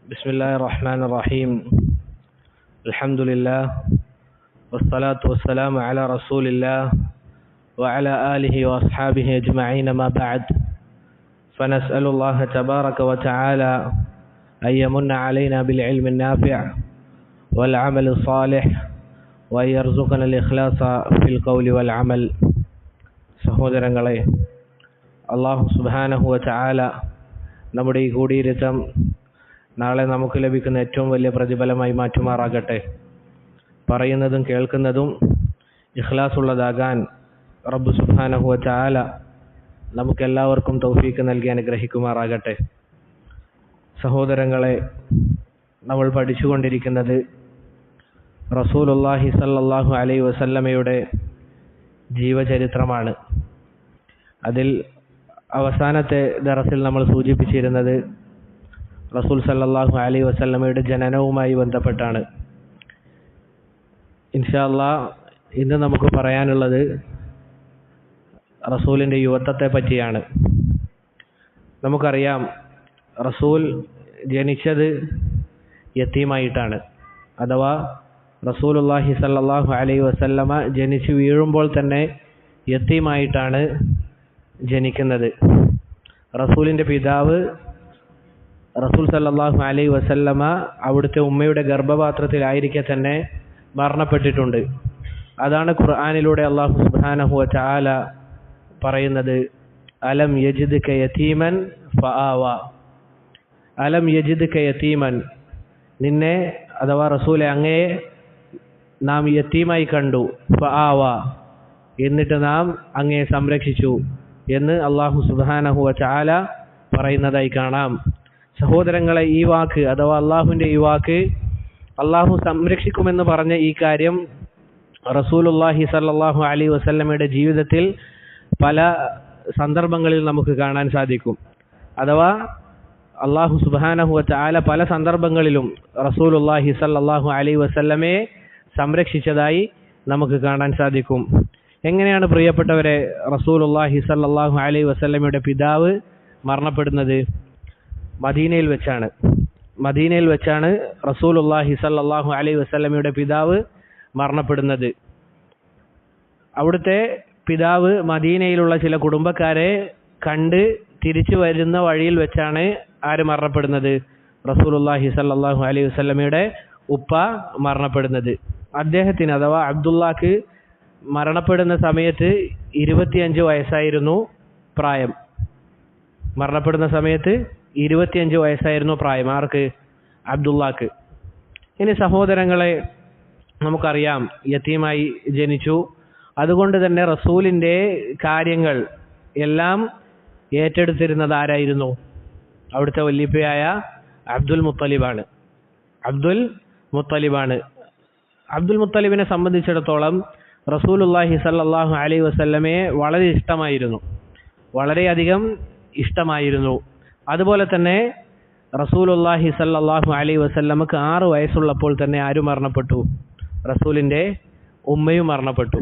بسم الله الرحمن الرحيم. الحمد لله والصلاة والسلام على رسول الله وعلى آله وأصحابه أجمعين ما بعد، فنسأل الله تبارك وتعالى أن يمن علينا بالعلم النافع والعمل الصالح وأن يرزقنا الإخلاص في القول والعمل. സഹോദരങ്ങളെ, അല്ലാഹു സുബ്ഹാനഹു വ തആല നമ്മുടെ ഈ കൂടിയിരുത്തം നാളെ നമുക്ക് ലഭിക്കുന്ന ഏറ്റവും വലിയ പ്രതിഫലമായി മാറ്റുമാറാകട്ടെ. പറയുന്നതും കേൾക്കുന്നതും ഇഖ്ലാസ് ഉള്ളതാകാൻ റബ്ബ് സുബ്ഹാനഹു വ തആല നമുക്കെല്ലാവർക്കും തൗഫീക്ക് നൽകി അനുഗ്രഹിക്കുമാറാകട്ടെ. സഹോദരങ്ങളെ, നമ്മൾ പഠിച്ചുകൊണ്ടിരിക്കുന്നത് റസൂലുള്ളാഹി സ്വല്ലല്ലാഹു അലൈഹി വസല്ലമയുടെ ജീവചരിത്രമാണ്. അതിൽ അവസാനത്തെ ദർസിൽ നമ്മൾ സൂചിപ്പിച്ചിരുന്നത് റസൂൽ സല്ലല്ലാഹു അലൈഹി വസല്ലമയുടെ ജനനവുമായി ബന്ധപ്പെട്ടാണ്. ഇൻഷാ അല്ലാഹ് ഇന്ന് നമുക്ക് പറയാനുള്ളത് റസൂലിൻ്റെ യുവത്വത്തെ പറ്റിയാണ്. നമുക്കറിയാം, റസൂൽ ജനിച്ചത് യതീമായിട്ടാണ്. അഥവാ റസൂലുള്ളാഹി സല്ലല്ലാഹു അലൈഹി വസല്ലമ ജനിച്ചു വീഴുമ്പോൾ തന്നെ യതീമായിട്ടാണ് ജനിക്കുന്നത്. റസൂലിൻ്റെ പിതാവ് റസൂൽ സല്ലല്ലാഹു അലൈഹി വസല്ലമ അവിടുത്തെ ഉമ്മയുടെ ഗർഭപാത്രത്തിലായിരിക്കെ തന്നെ മരണപ്പെട്ടിട്ടുണ്ട്. അതാണ് ഖുർആനിലൂടെ അല്ലാഹു സുബ്ഹാനഹു വ തആല പറയുന്നത്, അലം യജിദ്ക യതീമൻ ഫആവ. അലം യജിദ്ക യതീമൻ, നിന്നെ അഥവാ റസൂലെ അങ്ങയെ നാം യതീമായി കണ്ടു, ഫആവ, എന്നിട്ട് നാം അങ്ങയെ സംരക്ഷിച്ചു എന്ന് അല്ലാഹു സുബ്ഹാനഹു വ തആല പറയുന്നതായി കാണാം. സഹോദരങ്ങളെ, ഈ വാക്ക് അഥവാ അള്ളാഹുവിൻ്റെ ഈ വാക്ക്, അള്ളാഹു സംരക്ഷിക്കുമെന്ന് പറഞ്ഞ ഈ കാര്യം റസൂലുള്ളാഹി സ്വല്ലല്ലാഹു അലൈഹി വസല്ലമയുടെ ജീവിതത്തിൽ പല സന്ദർഭങ്ങളിൽ നമുക്ക് കാണാൻ സാധിക്കും. അഥവാ അള്ളാഹു സുബ്ഹാനഹു വ തആല പല സന്ദർഭങ്ങളിലും റസൂലുള്ളാഹി സ്വല്ലല്ലാഹു അലൈഹി വസല്ലമയെ സംരക്ഷിച്ചതായി നമുക്ക് കാണാൻ സാധിക്കും. എങ്ങനെയാണ് പ്രിയപ്പെട്ടവരെ റസൂലുള്ളാഹി സ്വല്ലല്ലാഹു അലൈഹി വസല്ലമയുടെ പിതാവ് മരണപ്പെടുന്നത്? മദീനയിൽ വെച്ചാണ് റസൂലുള്ളാഹി സ്വല്ലല്ലാഹു അലൈഹി വസല്ലമയുടെ പിതാവ് മരണപ്പെടുന്നത്. അവിടുത്തെ പിതാവ് മദീനയിലുള്ള ചില കുടുംബക്കാരെ കണ്ട് തിരിച്ചു വരുന്ന വഴിയിൽ വെച്ചാണ് ആര് മരണപ്പെടുന്നത്? റസൂലുള്ളാഹി സ്വല്ലല്ലാഹു അലൈഹി വസല്ലമയുടെ ഉപ്പ മരണപ്പെടുന്നത്. അദ്ദേഹത്തിന് അഥവാ അബ്ദുള്ളാക്ക് മരണപ്പെടുന്ന സമയത്ത് 25 വയസ്സായിരുന്നു പ്രായം. മരണപ്പെടുന്ന സമയത്ത് 25 വയസ്സായിരുന്നു പ്രായം. ആർക്ക്? അബ്ദുള്ളാക്ക്. ഇനി സഹോദരങ്ങളെ, നമുക്കറിയാം, യതീമായി ജനിച്ചു. അതുകൊണ്ട് തന്നെ റസൂലിൻ്റെ കാര്യങ്ങൾ എല്ലാം ഏറ്റെടുത്തിരുന്നത് ആരായിരുന്നു? അവിടുത്തെ വല്യപ്പയായ അബ്ദുൽ മുത്തലിബാണ്. അബ്ദുൽ മുത്തലിബിനെ സംബന്ധിച്ചിടത്തോളം റസൂലുള്ളാഹി സ്വല്ലല്ലാഹു അലൈഹി വസല്ലമയെ വളരെ ഇഷ്ടമായിരുന്നു, വളരെയധികം ഇഷ്ടമായിരുന്നു. അതുപോലെ തന്നെ റസൂലുള്ളാഹി സ്വല്ലല്ലാഹു അലൈഹി വസല്ലമക്ക് 6 വയസ്സുള്ളപ്പോൾ തന്നെ ആര് മരണപ്പെട്ടു? റസൂലിൻ്റെ ഉമ്മയും മരണപ്പെട്ടു.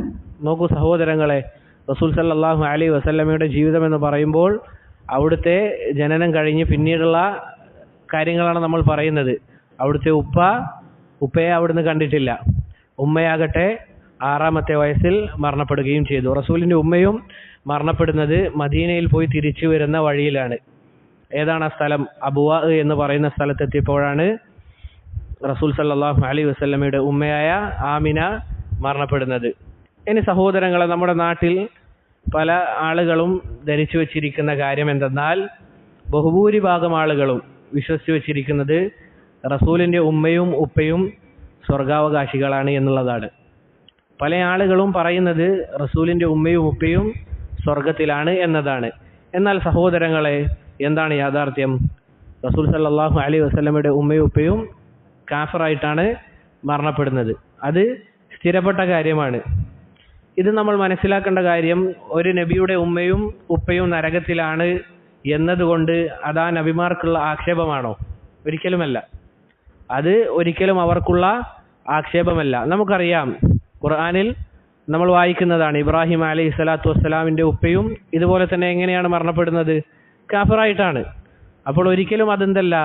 നോക്കൂ സഹോദരങ്ങളെ, റസൂൽ സല്ലല്ലാഹു അലൈഹി വസല്ലമയുടെ ജീവിതം എന്ന് പറയുമ്പോൾ അവിടുത്തെ ജനനം കഴിഞ്ഞ് പിന്നീടുള്ള കാര്യങ്ങളാണ് നമ്മൾ പറയുന്നത്. അവിടുത്തെ ഉപ്പയെ അവിടുന്ന് കണ്ടിട്ടില്ല. ഉമ്മയാകട്ടെ 6-ാമത്തെ വയസ്സിൽ മരണപ്പെടുകയും ചെയ്തു. റസൂലിൻ്റെ ഉമ്മയും മരണപ്പെടുന്നത് മദീനയിൽ പോയി തിരിച്ചു വരുന്ന വഴിയിലാണ്. ഏതാണ് ആ സ്ഥലം? അബുവാ എന്ന് പറയുന്ന സ്ഥലത്തെത്തിയപ്പോഴാണ് റസൂൽ സല്ലല്ലാഹു അലൈഹി വസല്ലമയുടെ ഉമ്മയായ ആമിന മരണപ്പെടുന്നത്. ഇനി സഹോദരങ്ങളെ, നമ്മുടെ നാട്ടിൽ പല ആളുകളും ധരിച്ചു വച്ചിരിക്കുന്ന കാര്യം എന്തെന്നാൽ, ബഹുഭൂരിഭാഗം ആളുകളും വിശ്വസിച്ചു വച്ചിരിക്കുന്നത് റസൂലിൻ്റെ ഉമ്മയും ഉപ്പയും സ്വർഗാവകാശികളാണ് എന്നുള്ളതാണ്. പല ആളുകളും പറയുന്നത് റസൂലിൻ്റെ ഉമ്മയും ഉപ്പയും സ്വർഗത്തിലാണ് എന്നതാണ്. എന്നാൽ സഹോദരങ്ങളെ, എന്താണ് യാഥാർത്ഥ്യം? റസൂൽ സല്ലല്ലാഹു അലൈഹി വസല്ലമയുടെ ഉമ്മയും ഉപ്പയും കാഫിറായിട്ടാണ് മരണപ്പെടുന്നത്. അത് സ്ഥിരപ്പെട്ട കാര്യമാണ്. ഇത് നമ്മൾ മനസ്സിലാക്കേണ്ട കാര്യം, ഒരു നബിയുടെ ഉമ്മയും ഉപ്പയും നരകത്തിലാണ് എന്നതുകൊണ്ട് അതാ നബിമാർക്കുള്ള ആക്ഷേപമാണോ? ഒരിക്കലുമല്ല. അത് ഒരിക്കലും അവർക്കുള്ള ആക്ഷേപമല്ല. നമുക്കറിയാം, ഖുർആനിൽ നമ്മൾ വായിക്കുന്നതാണ്, ഇബ്രാഹിം അലൈഹി സ്വലാത്തു വസ്സലാമിൻ്റെ ഉപ്പയും ഇതുപോലെ തന്നെ എങ്ങനെയാണ് മരണപ്പെടുന്നത്? കാഫിറായിട്ടാണ്. അപ്പോൾ ഒരിക്കലും അതെന്തല്ല,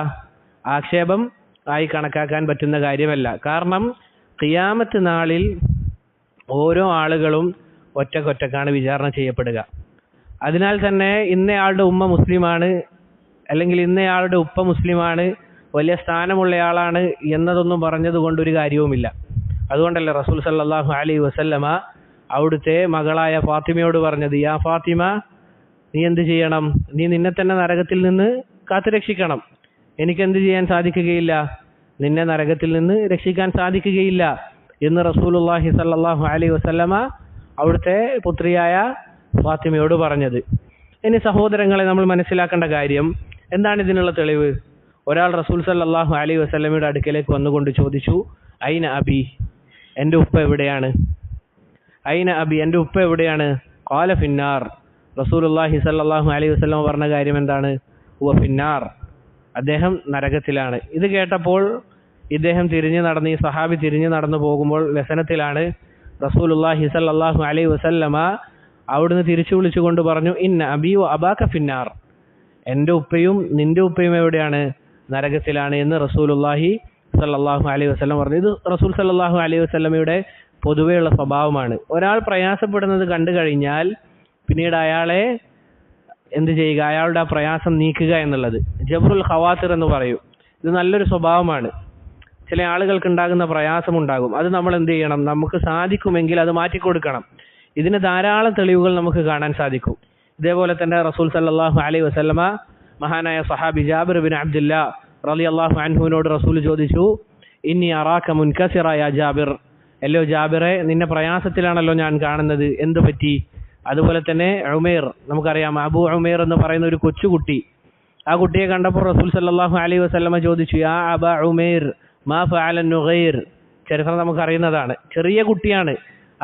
ആക്ഷേപം ആയി കണക്കാക്കാൻ പറ്റുന്ന കാര്യമല്ല. കാരണം ഖിയാമത്ത് നാളിൽ ഓരോ ആളുകളും ഒറ്റക്കൊറ്റക്കാണ് വിചാരണ ചെയ്യപ്പെടുക. അതിനാൽ തന്നെ ഇന്നയാളുടെ ഉമ്മ മുസ്ലിമാണ്, അല്ലെങ്കിൽ ഇന്നയാളുടെ ഉപ്പ മുസ്ലിമാണ്, വലിയ സ്ഥാനമുള്ളയാളാണ് എന്നതൊന്നും പറഞ്ഞതുകൊണ്ട് ഒരു കാര്യവുമില്ല. അതുകൊണ്ടല്ലേ റസൂൽ സല്ലല്ലാഹു അലൈഹി വസല്ലമ അവിടുത്തെ മകളായ ഫാത്തിമയോട് പറഞ്ഞത്, യാ ഫാത്തിമ, നീ എന്ത് ചെയ്യണം? നീ നിന്നെ തന്നെ നരകത്തിൽ നിന്ന് കാത്തുരക്ഷിക്കണം. എനിക്കെന്ത് ചെയ്യാൻ സാധിക്കുകയില്ല? നിന്നെ നരകത്തിൽ നിന്ന് രക്ഷിക്കാൻ സാധിക്കുകയില്ല എന്ന് റസൂലുള്ളാഹി സല്ലല്ലാഹു അലൈഹി വസല്ലമ അവിടുത്തെ പുത്രിയായ ഫാത്തിമയോട് പറഞ്ഞത്. ഇനി സഹോദരങ്ങളെ, നമ്മൾ മനസ്സിലാക്കേണ്ട കാര്യം എന്താണ് ഇതിനുള്ള തെളിവ്? ഒരാൾ റസൂൽ സല്ലല്ലാഹു അലൈഹി വസല്ലമയുടെ അടുക്കലേക്ക് വന്നുകൊണ്ട് ചോദിച്ചു, ഐന അബി, എൻ്റെ ഉപ്പ എവിടെയാണ്? ഐന അബി, എൻ്റെ ഉപ്പ എവിടെയാണ്? ഖാല ഫിന്നാർ. റസൂലുള്ളാഹി സല്ലല്ലാഹു അലൈഹി വസല്ലമ പറഞ്ഞ കാര്യം എന്താണ്? ഹുവ ഫിന്നാർ, അദ്ദേഹം നരകത്തിലാണ്. ഇത് കേട്ടപ്പോൾ ഇദ്ദേഹം ഈ സഹാബി തിരിഞ്ഞു നടന്നു പോകുമ്പോൾ വ്യസനത്തിലാണ്. റസൂലുള്ളാഹി സല്ലല്ലാഹു അലൈഹി വസല്ലമ അവിടുന്ന് തിരിച്ചു വിളിച്ചുകൊണ്ട് പറഞ്ഞു, ഇന്ന അബി വ അബാക ഫിന്നാർ, എൻ്റെ ഉപ്പയും നിന്റെ ഉപ്പയും എവിടെയാണ്? നരകത്തിലാണ് എന്ന് റസൂലുള്ളാഹി സല്ലല്ലാഹു അലൈഹി വസല്ലം പറഞ്ഞു. ഇത് റസൂൽ സല്ലല്ലാഹു അലൈഹി വസല്ലമയുടെ പൊതുവെയുള്ള സ്വഭാവമാണ്. ഒരാൾ പ്രയാസപ്പെടുന്നത് കണ്ടു കഴിഞ്ഞാൽ പിന്നീട് അയാളെ എന്ത് ചെയ്യുക? അയാളുടെ ആ പ്രയാസം നീക്കുക എന്നുള്ളത് ജബ്റുൽ ഖവാത്തിർ എന്ന് പറയും. ഇത് നല്ലൊരു സ്വഭാവമാണ്. ചില ആളുകൾക്ക് ഉണ്ടാകുന്ന പ്രയാസമുണ്ടാകും, അത് നമ്മൾ എന്ത് ചെയ്യണം? നമുക്ക് സാധിക്കുമെങ്കിൽ അത് മാറ്റിക്കൊടുക്കണം. ഇതിന് ധാരാളം തെളിവുകൾ നമുക്ക് കാണാൻ സാധിക്കും. ഇതേപോലെ തന്നെ റസൂൽ സല്ലല്ലാഹു അലൈഹി വസല്ലമ മഹാനായ സഹാബി ജാബിർ ബിൻ അബ്ദുല്ലാ റളിയല്ലാഹു അൻഹുവിനോട് റസൂൽ ചോദിച്ചു, ഇന്നി അറാക മുൻകസിറ യാ ജാബിർ, അല്ലോ ജാബിറെ, നിന്നെ പ്രയാസത്തിലാണല്ലോ ഞാൻ കാണുന്നത്, എന്ത് പറ്റി? അതുപോലെ തന്നെ ഉമൈർ, നമുക്കറിയാം അബൂ ഉമൈർ എന്ന് പറയുന്ന ഒരു കൊച്ചുകുട്ടി, ആ കുട്ടിയെ കണ്ടപ്പോൾ റസൂൽ സല്ലല്ലാഹു അലൈഹി വസല്ലമ ചോദിച്ചു, യാ അബാ ഉമൈർ മാ ഫഅല നുഗൈർ. ചരിത്രം നമുക്കറിയുന്നതാണ്. ചെറിയ കുട്ടിയാണ്.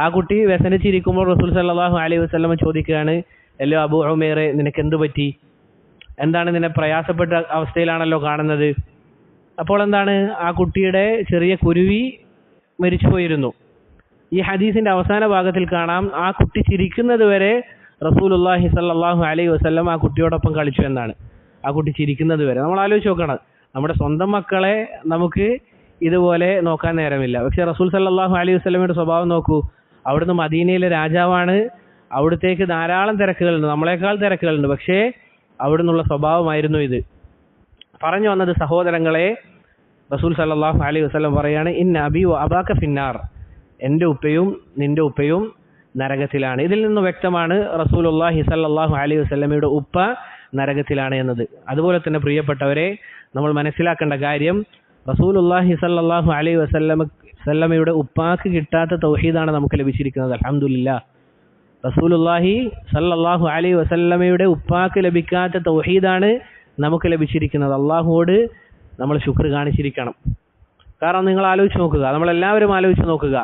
ആ കുട്ടി വ്യസനിച്ചിരിക്കുമ്പോൾ റസൂൽ സല്ലല്ലാഹു അലൈഹി വസല്ലമ ചോദിക്കുകയാണ്, അല്ലോ അബൂ ഉമൈറെ, നിനക്ക് എന്ത് പറ്റി? എന്താണ്? നിന്നെ പ്രയാസപ്പെട്ട അവസ്ഥയിലാണല്ലോ കാണുന്നത്. അപ്പോൾ എന്താണ്? ആ കുട്ടിയുടെ ചെറിയ കുരുവി മരിച്ചു പോയിരുന്നു. ഈ ഹദീസിന്റെ അവസാന ഭാഗത്തിൽ കാണാം, ആ കുട്ടി ചിരിക്കുന്നത് വരെ റസൂലുള്ളാഹി സല്ലല്ലാഹു അലൈഹി വസല്ലം ആ കുട്ടിയോടൊപ്പം കളിച്ചു എന്നാണ്. ആ കുട്ടി ചിരിക്കുന്നത് വരെ. നമ്മൾ ആലോചിച്ച് നോക്കണം, നമ്മുടെ സ്വന്തം മക്കളെ നമുക്ക് ഇതുപോലെ നോക്കാൻ നേരമില്ല. പക്ഷെ റസൂൽ സല്ലല്ലാഹു അലൈഹി വസല്ലമയുടെ സ്വഭാവം നോക്കൂ. അവിടുന്ന് മദീനയിലെ രാജാവാണ്, അവിടത്തേക്ക് ധാരാളം തിരക്കുകളുണ്ട്, നമ്മളെക്കാൾ തിരക്കുകളുണ്ട്. പക്ഷേ അവിടുന്നുള്ള സ്വഭാവമായിരുന്നു ഇത്. പറഞ്ഞു വന്നത് സഹോദരങ്ങളെ, റസൂൽ സല്ലല്ലാഹു അലൈഹി വസല്ലം പറയാണ്, ഇന്ന അബി വ അബാക ഫിന്നാർ, എൻ്റെ ഉപ്പയും നിന്റെ ഉപ്പയും നരകത്തിലാണ്. ഇതിൽ നിന്ന് വ്യക്തമാണ് റസൂലുള്ളാഹി സല്ലല്ലാഹു അലൈഹി വസല്ലമയുടെ ഉപ്പ നരകത്തിലാണ് എന്നത്. അതുപോലെ തന്നെ പ്രിയപ്പെട്ടവരെ, നമ്മൾ മനസ്സിലാക്കേണ്ട കാര്യം, റസൂലുള്ളാഹി സല്ലല്ലാഹു അലൈഹി വസല്ലമയുടെ ഉപ്പാക്ക് കിട്ടാത്ത തൗഹീദാണ് നമുക്ക് ലഭിച്ചിരിക്കുന്നത്. അൽഹംദുലില്ലാ. റസൂലുള്ളാഹി സല്ലല്ലാഹു അലൈഹി വസല്ലമയുടെ ഉപ്പാക്ക് ലഭിക്കാത്ത തൗഹീദാണ് നമുക്ക് ലഭിച്ചിരിക്കുന്നത്. അള്ളാഹുവോട് നമ്മൾ ശുക്ർ കാണിച്ചിരിക്കണം. കാരണം നിങ്ങൾ ആലോചിച്ച് നോക്കുക, നമ്മളെല്ലാവരും ആലോചിച്ച് നോക്കുക,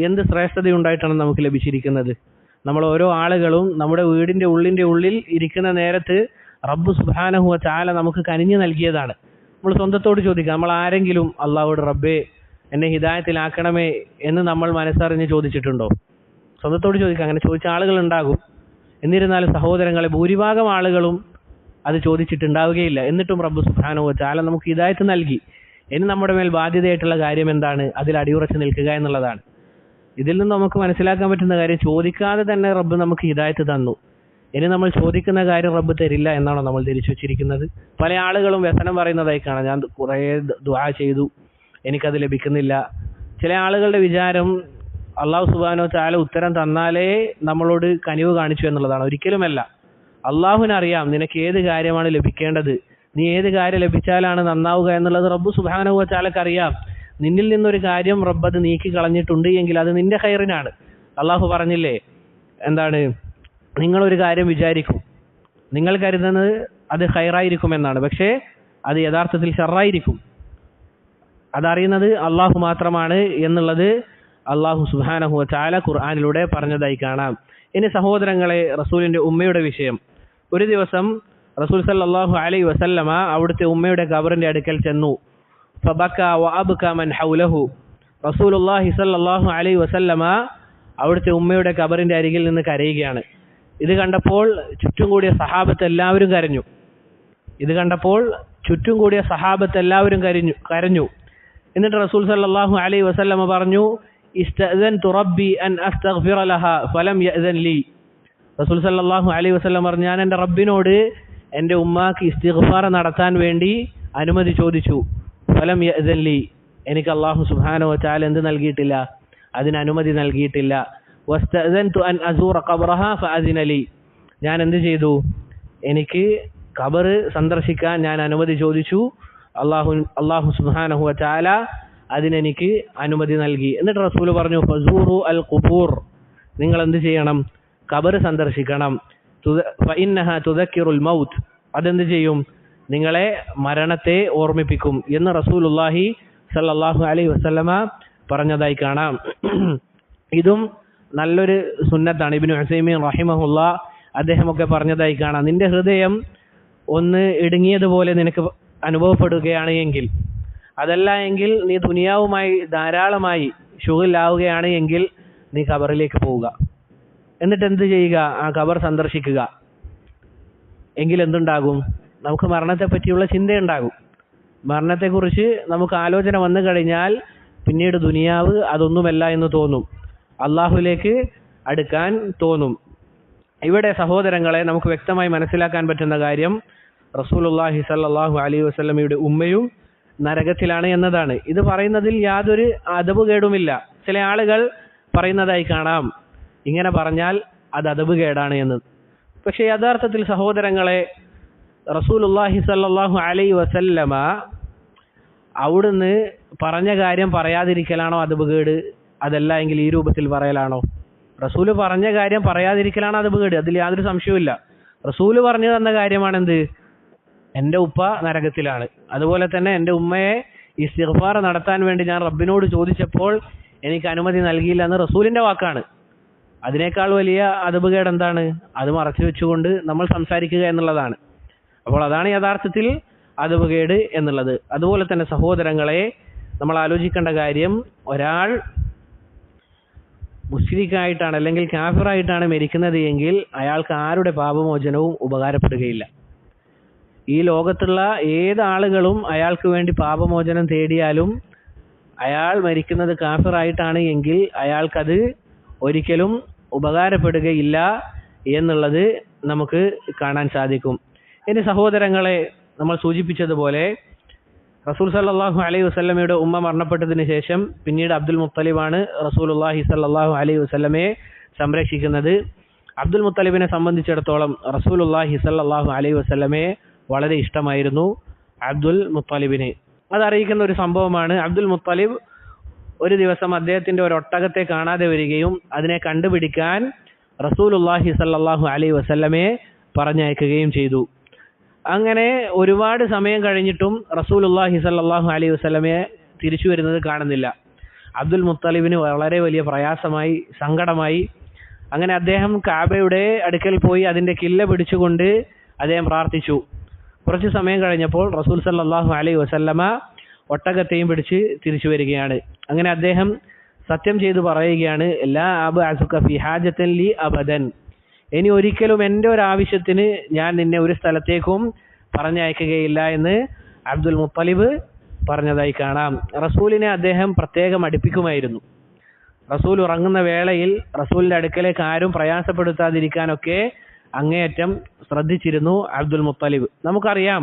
എന്ത് ശ്രേഷ്ഠതയുണ്ടായിട്ടാണ് നമുക്ക് ലഭിച്ചിരിക്കുന്നത്. നമ്മൾ ഓരോ ആളുകളും നമ്മുടെ വീടിൻ്റെ ഉള്ളിൽ ഇരിക്കുന്ന നേരത്ത് റബ്ബ് സുബ്ഹാനഹു വ തആല നമുക്ക് കനിഞ്ഞു നൽകിയതാണ്. നമ്മൾ സ്വന്തത്തോട് ചോദിക്കുക, നമ്മൾ ആരെങ്കിലും അള്ളാഹുവോട് റബ്ബേ എന്നെ ഹിദായത്തിലാക്കണമേ എന്ന് നമ്മൾ മനസ്സറിഞ്ഞ് ചോദിച്ചിട്ടുണ്ടോ? സ്വന്തത്തോട് ചോദിക്കുക. അങ്ങനെ ചോദിച്ച ആളുകൾ ഉണ്ടാകും. എന്നിരുന്നാലും സഹോദരങ്ങളെ, ഭൂരിഭാഗം ആളുകളും അത് ചോദിച്ചിട്ടുണ്ടാവുകയില്ല. എന്നിട്ടും റബ്ബ് സുബ്ഹാനഹു വ തആല നമുക്ക് ഹിദായത്ത് നൽകി. ഇനി നമ്മുടെ മേൽ ബാധ്യതയായിട്ടുള്ള കാര്യം എന്താണ്? അതിൽ അടിയുറച്ച് നിൽക്കുക എന്നുള്ളതാണ്. ഇതിൽ നിന്ന് നമുക്ക് മനസ്സിലാക്കാൻ പറ്റുന്ന കാര്യം, ചോദിക്കാതെ തന്നെ റബ്ബ് നമുക്ക് ഹിദായത്ത് തന്നു. ഇനി നമ്മൾ ചോദിക്കുന്ന കാര്യം റബ്ബ് തരില്ല എന്നാണോ നമ്മൾ ധരിച്ചു വെച്ചിരിക്കുന്നത്? പല ആളുകളും വ്യസനം പറയുന്നതായി കാണാം, ഞാൻ കുറേ ദുആ ചെയ്തു, എനിക്കത് ലഭിക്കുന്നില്ല. ചില ആളുകളുടെ വിചാരം അള്ളാഹു സുബ്ഹാനഹു വ തആല ഉത്തരം തന്നാലേ നമ്മളോട് കനിവ് കാണിച്ചു എന്നുള്ളതാണ്. ഒരിക്കലുമല്ല. അള്ളാഹുവിനറിയാം നിനക്ക് ഏത് കാര്യമാണ് ലഭിക്കേണ്ടത്, നീ ഏത് കാര്യം ലഭിച്ചാലാണ് നന്നാവുക എന്നുള്ളത് റബ്ബ് സുബ്ഹാനഹു വ തആലക്ക് അറിയാം. നിന്നിൽ നിന്നൊരു കാര്യം റബ്ബ് അത് നീക്കി കളഞ്ഞിട്ടുണ്ട് എങ്കിൽ അത് നിന്റെ ഖൈറിനാണ്. അള്ളാഹു പറഞ്ഞില്ലേ, എന്താണ്? നിങ്ങളൊരു കാര്യം വിചാരിക്കും, നിങ്ങൾ കരുതുന്നത് അത് ഖൈറായിരിക്കുമെന്നാണ്, പക്ഷേ അത് യഥാർത്ഥത്തിൽ ഷർറായിരിക്കും. അതറിയുന്നത് അള്ളാഹു മാത്രമാണ് എന്നുള്ളത് അള്ളാഹു സുബ്ഹാനഹു വ തആല ഖുർആനിലൂടെ പറഞ്ഞതായി കാണാം. ഇനി സഹോദരങ്ങളെ, റസൂലിന്റെ ഉമ്മയുടെ വിഷയം. ഒരു ദിവസം റസൂൽ സല്ലല്ലാഹു അലൈഹി വസല്ലമ അവിടുത്തെ ഉമ്മയുടെ ഖബറിന്റെ അടുക്കൽ ചെന്നു. ഫബക വഅബ്ക മൻ ഹൗലഹു. റസൂലുള്ളാഹി സല്ലല്ലാഹു അലൈഹി വസല്ലമ അവിടുത്തെ ഉമ്മയുടെ ഖബറിന്റെ അരികിൽ നിന്ന് കരയുകയാണ്. ഇത് കണ്ടപ്പോൾ ചുറ്റും കൂടിയ സഹാബത്ത് എല്ലാവരും കരഞ്ഞു. ഇത് കണ്ടപ്പോൾ ചുറ്റും കൂടിയ സഹാബത്ത് എല്ലാവരും കരഞ്ഞു. എന്നിട്ട് റസൂൽ സല്ലല്ലാഹു അലൈഹി വസല്ലമ പറഞ്ഞു, ഇസ്തഅ്ദൻതു റബ്ബി അൻ അസ്തഗ്ഫിറ ലഹാ ഫലം യഅ്ദൻ ലീ. റസൂൽ സല്ലല്ലാഹു അലൈഹി വസല്ലം പറഞ്ഞു, ഞാൻ എൻ്റെ റബ്ബിനോട് എൻ്റെ ഉമ്മാക്ക് ഇസ്തിഗ്ഫാർ നടത്താൻ വേണ്ടി അനുമതി ചോദിച്ചു. ഫലം യഅ്ദൻ ലീ, എനിക്ക് അല്ലാഹു സുബ്ഹാനഹു വ തആല എന്ത് നൽകിയിട്ടില്ല? അതിന് അനുമതി നൽകിയിട്ടില്ല. വസ്തഅ്ദൻതു അൻ അസൂറ ഖബ്റഹാ ഫഅദിന ലീ, ഞാൻ എന്ത് ചെയ്തു? എനിക്ക് ഖബർ സന്ദർശിക്കാൻ ഞാൻ അനുമതി ചോദിച്ചു. അല്ലാഹു സുബ്ഹാനഹു വ തആല അതിനെനിക്ക് അനുമതി നൽകി. എന്നിട്ട് റസൂൽ പറഞ്ഞു, ഫസൂറു അൽ ഖുബൂർ, നിങ്ങൾ എന്ത് ചെയ്യണം? ഖബർ സന്ദർശിക്കണം. ഫഇന്നഹാ തുദക്കിറുൽ മൗത്ത്, അതെന്ത് ചെയ്യും? നിങ്ങളെ മരണത്തെ ഓർമ്മിപ്പിക്കും എന്ന് റസൂലുള്ളാഹി സല്ലല്ലാഹു അലൈഹി വസല്ലമ പറഞ്ഞതായി കാണാം. ഇതും നല്ലൊരു സുന്നത്താണ്. ഇബ്നു ഉസൈമീൻ റഹിമഹുല്ലാ അദ്ദേഹമൊക്കെ പറഞ്ഞതായി കാണാം. നിന്റെ ഹൃദയം ഒന്ന് ഇടുങ്ങിയതുപോലെ നിനക്ക് അനുഭവപ്പെടുകയാണ് എങ്കിൽ, അതല്ല എങ്കിൽ നീ ദുനിയാവുമായി ധാരാളമായി ശുഗിലാവുകയാണ് എങ്കിൽ നീ ഖബറിലേക്ക് പോവുക. എന്നിട്ട് എന്ത് ചെയ്യുക? ആ ഖബർ സന്ദർശിക്കുക. എങ്കിൽ എന്തുണ്ടാകും? നമുക്ക് മരണത്തെ പറ്റിയുള്ള ചിന്തയുണ്ടാകും. മരണത്തെക്കുറിച്ച് നമുക്ക് ആലോചന വന്നു കഴിഞ്ഞാൽ പിന്നീട് ദുനിയാവ് അതൊന്നുമല്ല എന്ന് തോന്നും, അള്ളാഹുലേക്ക് അടുക്കാൻ തോന്നും. ഇവിടെ സഹോദരങ്ങളെ നമുക്ക് വ്യക്തമായി മനസ്സിലാക്കാൻ പറ്റുന്ന കാര്യം റസൂലുള്ളാഹി സ്വല്ലല്ലാഹു അലൈഹി വസല്ലമയുടെ ഉമ്മയും നരകത്തിലാണ് എന്നതാണ്. ഇത് പറയുന്നതിൽ യാതൊരു അദബുകേടുമില്ല. ചില ആളുകൾ പറയുന്നതായി കാണാം, ഇങ്ങനെ പറഞ്ഞാൽ അത് അദബുകേടാണ് എന്ന്. പക്ഷേ യഥാർത്ഥത്തിൽ സഹോദരങ്ങളെ, റസൂലുള്ളാഹി സ്വല്ലല്ലാഹു അലൈഹി വസല്ലമ അവിടുന്ന് പറഞ്ഞ കാര്യം പറയാതിരിക്കലാണോ അദബുകേട്? അതല്ല എങ്കിൽ ഈ രൂപത്തിൽ പറയലാണോ? റസൂല് പറഞ്ഞ കാര്യം പറയാതിരിക്കലാണ് അദബുകേട്, അതിൽ യാതൊരു സംശയവുമില്ല. റസൂല് പറഞ്ഞു തന്ന കാര്യമാണെന്ത്? എൻ്റെ ഉപ്പ നരകത്തിലാണ്, അതുപോലെ തന്നെ എൻ്റെ ഉമ്മയെ ഇസ്തിഗ്ഫാർ നടത്താൻ വേണ്ടി ഞാൻ റബ്ബിനോട് ചോദിച്ചപ്പോൾ എനിക്ക് അനുമതി നൽകിയില്ല എന്ന് റസൂലിൻ്റെ വാക്കാണ്. അതിനേക്കാൾ വലിയ അദബുകേട് എന്താണ്? അത് മറച്ചു വെച്ചുകൊണ്ട് നമ്മൾ സംസാരിക്കുക എന്നുള്ളതാണ്. അപ്പോൾ അതാണ് യഥാർത്ഥത്തിൽ അദബുകേട് എന്നുള്ളത്. അതുപോലെ തന്നെ സഹോദരങ്ങളെ, നമ്മൾ ആലോചിക്കേണ്ട കാര്യം, ഒരാൾ മുശ്രിക്കായിട്ടാണ് അല്ലെങ്കിൽ കാഫിറായിട്ടാണ് മരിക്കുന്നത് എങ്കിൽ അയാൾക്ക് ആരുടെ പാപമോചനവും ഉപകാരപ്പെടുകയില്ല. ഈ ലോകത്തുള്ള ഏത് ആളുകളും അയാൾക്ക് വേണ്ടി പാപമോചനം തേടിയാലും അയാൾ മരിക്കുന്നത് കാഫിറായിട്ടാണ് എങ്കിൽ അയാൾക്കത് ഒരിക്കലും ഉപകാരപ്പെടുകയില്ല എന്നുള്ളത് നമുക്ക് കാണാൻ സാധിക്കും. ഇനി സഹോദരങ്ങളെ, നമ്മൾ സൂചിപ്പിച്ചതുപോലെ റസൂൽ സല്ലല്ലാഹു അലൈഹി വസല്ലമയുടെ ഉമ്മ മരണപ്പെട്ടതിന് ശേഷം പിന്നീട് അബ്ദുൽ മുത്തലിബാണ് റസൂലുള്ളാഹി സല്ലല്ലാഹു അലൈഹി വസല്ലമയെ സംരക്ഷിക്കുന്നത്. അബ്ദുൽ മുത്തലിബിനെ സംബന്ധിച്ചിടത്തോളം റസൂലുള്ളാഹി സല്ലല്ലാഹു അലൈഹി വസല്ലമയെ വളരെ ഇഷ്ടമായിരുന്നു അബ്ദുൽ മുത്തലിബിന്. അതറിയിക്കുന്ന ഒരു സംഭവമാണ്, അബ്ദുൽ മുത്തലിബ് ഒരു ദിവസം അദ്ദേഹത്തിൻ്റെ ഒരു ഒട്ടകത്തെ കാണാതെ വരികയും അതിനെ കണ്ടുപിടിക്കാൻ റസൂലുള്ളാഹി സല്ലല്ലാഹു അലൈഹി വസല്ലമയെ പറഞ്ഞയക്കുകയും ചെയ്തു. അങ്ങനെ ഒരുപാട് സമയം കഴിഞ്ഞിട്ടും റസൂലുള്ളാഹി സല്ലല്ലാഹു അലൈഹി വസല്ലമയെ തിരിച്ചു വരുന്നത് കാണുന്നില്ല. അബ്ദുൽ മുത്തലിബിന് വളരെ വലിയ പ്രയാസമായി, സങ്കടമായി. അങ്ങനെ അദ്ദേഹം കാബയുടെ അടുക്കൽ പോയി അതിൻ്റെ കില്ല പിടിച്ചുകൊണ്ട് അദ്ദേഹം പ്രാർത്ഥിച്ചു. കുറച്ച് സമയം കഴിഞ്ഞപ്പോൾ റസൂൽ സല്ലല്ലാഹു അലൈഹി വസല്ലമ ഒട്ടകത്തെയും പിടിച്ച് തിരിച്ചു വരികയാണ്. അങ്ങനെ അദ്ദേഹം സത്യം ചെയ്തു പറയുകയാണ്, ലാ അബ്അസുക ഫി ഹാജത്തൻ ലി അബദൻ, ഇനി ഒരിക്കലും എൻ്റെ ഒരു ആവശ്യത്തിന് ഞാൻ നിന്നെ ഒരു സ്ഥലത്തേക്കും പറഞ്ഞയക്കുകയില്ല എന്ന് അബ്ദുൽ മുത്തലിബ് പറഞ്ഞതായി കാണാം. റസൂലിനെ അദ്ദേഹം പ്രത്യേകം അടുപ്പിക്കുമായിരുന്നു. റസൂൽ ഉറങ്ങുന്ന വേളയിൽ റസൂലിൻ്റെ അടുക്കലേക്ക് ആരും പ്രയാസപ്പെടുത്താതിരിക്കാനൊക്കെ അങ്ങേയറ്റം ശ്രദ്ധിച്ചിരുന്നു അബ്ദുൽ മുത്തലിബ്. നമുക്കറിയാം,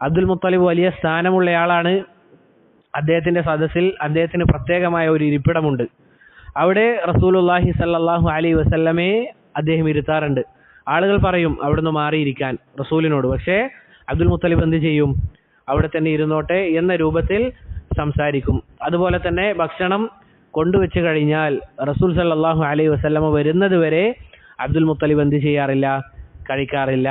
അബ്ദുൽ മുത്തലിബ് വലിയ സ്ഥാനമുള്ളയാളാണ്. അദ്ദേഹത്തിൻ്റെ സദസ്സിൽ അദ്ദേഹത്തിന് പ്രത്യേകമായ ഒരു ഇരിപ്പിടമുണ്ട്. അവിടെ റസൂലുള്ളാഹി സല്ലല്ലാഹു അലൈഹി വസല്ലമയെ അദ്ദേഹം ഇരുത്താറുണ്ട്. ആളുകൾ പറയും അവിടുന്ന് മാറിയിരിക്കാൻ റസൂലിനോട്, പക്ഷേ അബ്ദുൽ മുത്തലിബ് എന്ത് ചെയ്യും? അവിടെ തന്നെ ഇരുന്നോട്ടെ എന്ന രൂപത്തിൽ സംസാരിക്കും. അതുപോലെ തന്നെ ഭക്ഷണം കൊണ്ടുവച്ച് കഴിഞ്ഞാൽ റസൂൽ സല്ലല്ലാഹു അലൈഹി വസല്ലമ വരുന്നത് വരെ അബ്ദുൽ മുത്തലിബ് എന്ത് ചെയ്യാറില്ല? കഴിക്കാറില്ല.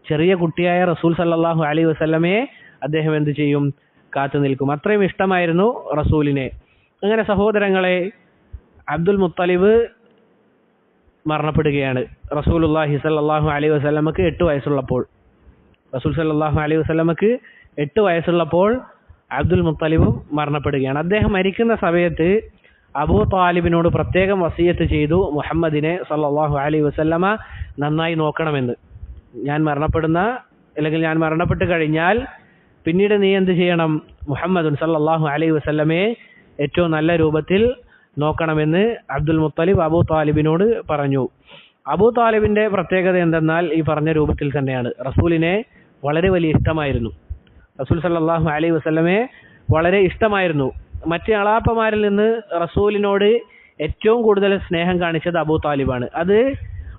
ചെറിയ കുട്ടിയായ റസൂൽ സല്ലല്ലാഹു അലൈഹി വസല്ലമയെ അദ്ദേഹം എന്ത് ചെയ്യും? കാത്തു നിൽക്കും. അത്രയും ഇഷ്ടമായിരുന്നു റസൂലിനെ. അങ്ങനെ സഹോദരങ്ങളെ, അബ്ദുൽ മുത്തലിബ് മരണപ്പെടുകയാണ്. റസൂലുള്ളാഹി സല്ലല്ലാഹു അലൈഹി വസല്ലമക്ക് 8 വയസ്സുള്ളപ്പോൾ, റസൂൽ സല്ലല്ലാഹു അലൈഹി വസല്ലമക്ക് 8 വയസ്സുള്ളപ്പോൾ അബ്ദുൽ മുത്തലിബ് മരണപ്പെടുകയാണ്. അദ്ദേഹം മരിക്കുന്ന സമയത്ത് അബൂ താലിബിനോട് പ്രത്യേകം വസിയത്ത് ചെയ്തു, മുഹമ്മദിനെ സല്ലല്ലാഹു അലൈഹി വസല്ലമ നന്നായി നോക്കണമെന്ന്. ഞാൻ മരണപ്പെട്ട് കഴിഞ്ഞാൽ പിന്നീട് നീ എന്ത് ചെയ്യണം? മുഹമ്മദ് സല്ലല്ലാഹു അലൈഹി വസല്ലമയെ ഏറ്റവും നല്ല രൂപത്തിൽ നോക്കണമെന്ന് അബ്ദുൽ മുത്തലിബ് അബൂ താലിബിനോട് പറഞ്ഞു. അബൂ താലിബിന്റെ പ്രത്യേകത എന്തെന്നാൽ ഈ പറഞ്ഞ രൂപത്തിൽ തന്നെയാണ്. റസൂലിനെ വളരെ വലിയ ഇഷ്ടമായിരുന്നു. റസൂൽ സല്ലല്ലാഹു അലൈഹി വസല്ലമയെ വളരെ ഇഷ്ടമായിരുന്നു. മറ്റ് അളാപ്പമാരിൽ നിന്ന് റസൂലിനോട് ഏറ്റവും കൂടുതൽ സ്നേഹം കാണിച്ചത് അബൂ താലിബാണ്.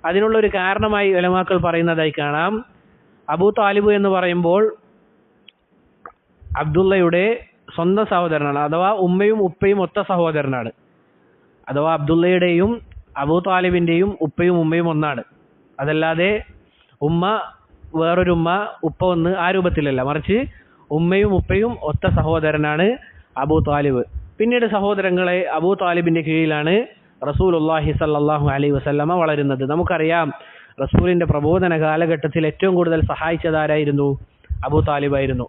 അതിനുള്ളൊരു കാരണമായി ഉലമാക്കൾ പറയുന്നതായി കാണാം. അബൂ താലിബ് എന്ന് പറയുമ്പോൾ അബ്ദുള്ളയുടെ സ്വന്തം സഹോദരനാണ്, അഥവാ ഉമ്മയും ഉപ്പയും ഒത്ത സഹോദരനാണ്. അഥവാ അബ്ദുള്ളയുടെയും അബൂ താലിബിന്റെയും ഉപ്പയും ഉമ്മയും ഒന്നാണ്. അതല്ലാതെ ഉമ്മ വേറൊരു ഉമ്മ ഉപ്പ ഒന്ന് ആ രൂപത്തിലല്ല, മറിച്ച് ഉമ്മയും ഉപ്പയും ഒത്ത സഹോദരനാണ് അബൂ താലിബ്. പിന്നീട് സഹോദരങ്ങളെ, അബൂ താലിബിന്റെ കീഴിലാണ് റസൂലുള്ളാഹി സ്വല്ലല്ലാഹു അലൈഹി വസല്ലമ വളരുന്നത്. നമുക്കറിയാം, റസൂലിന്റെ പ്രബോധന കാലഘട്ടത്തിൽ ഏറ്റവും കൂടുതൽ സഹായിച്ചതാരായിരുന്നു? അബൂ താലിബായിരുന്നു.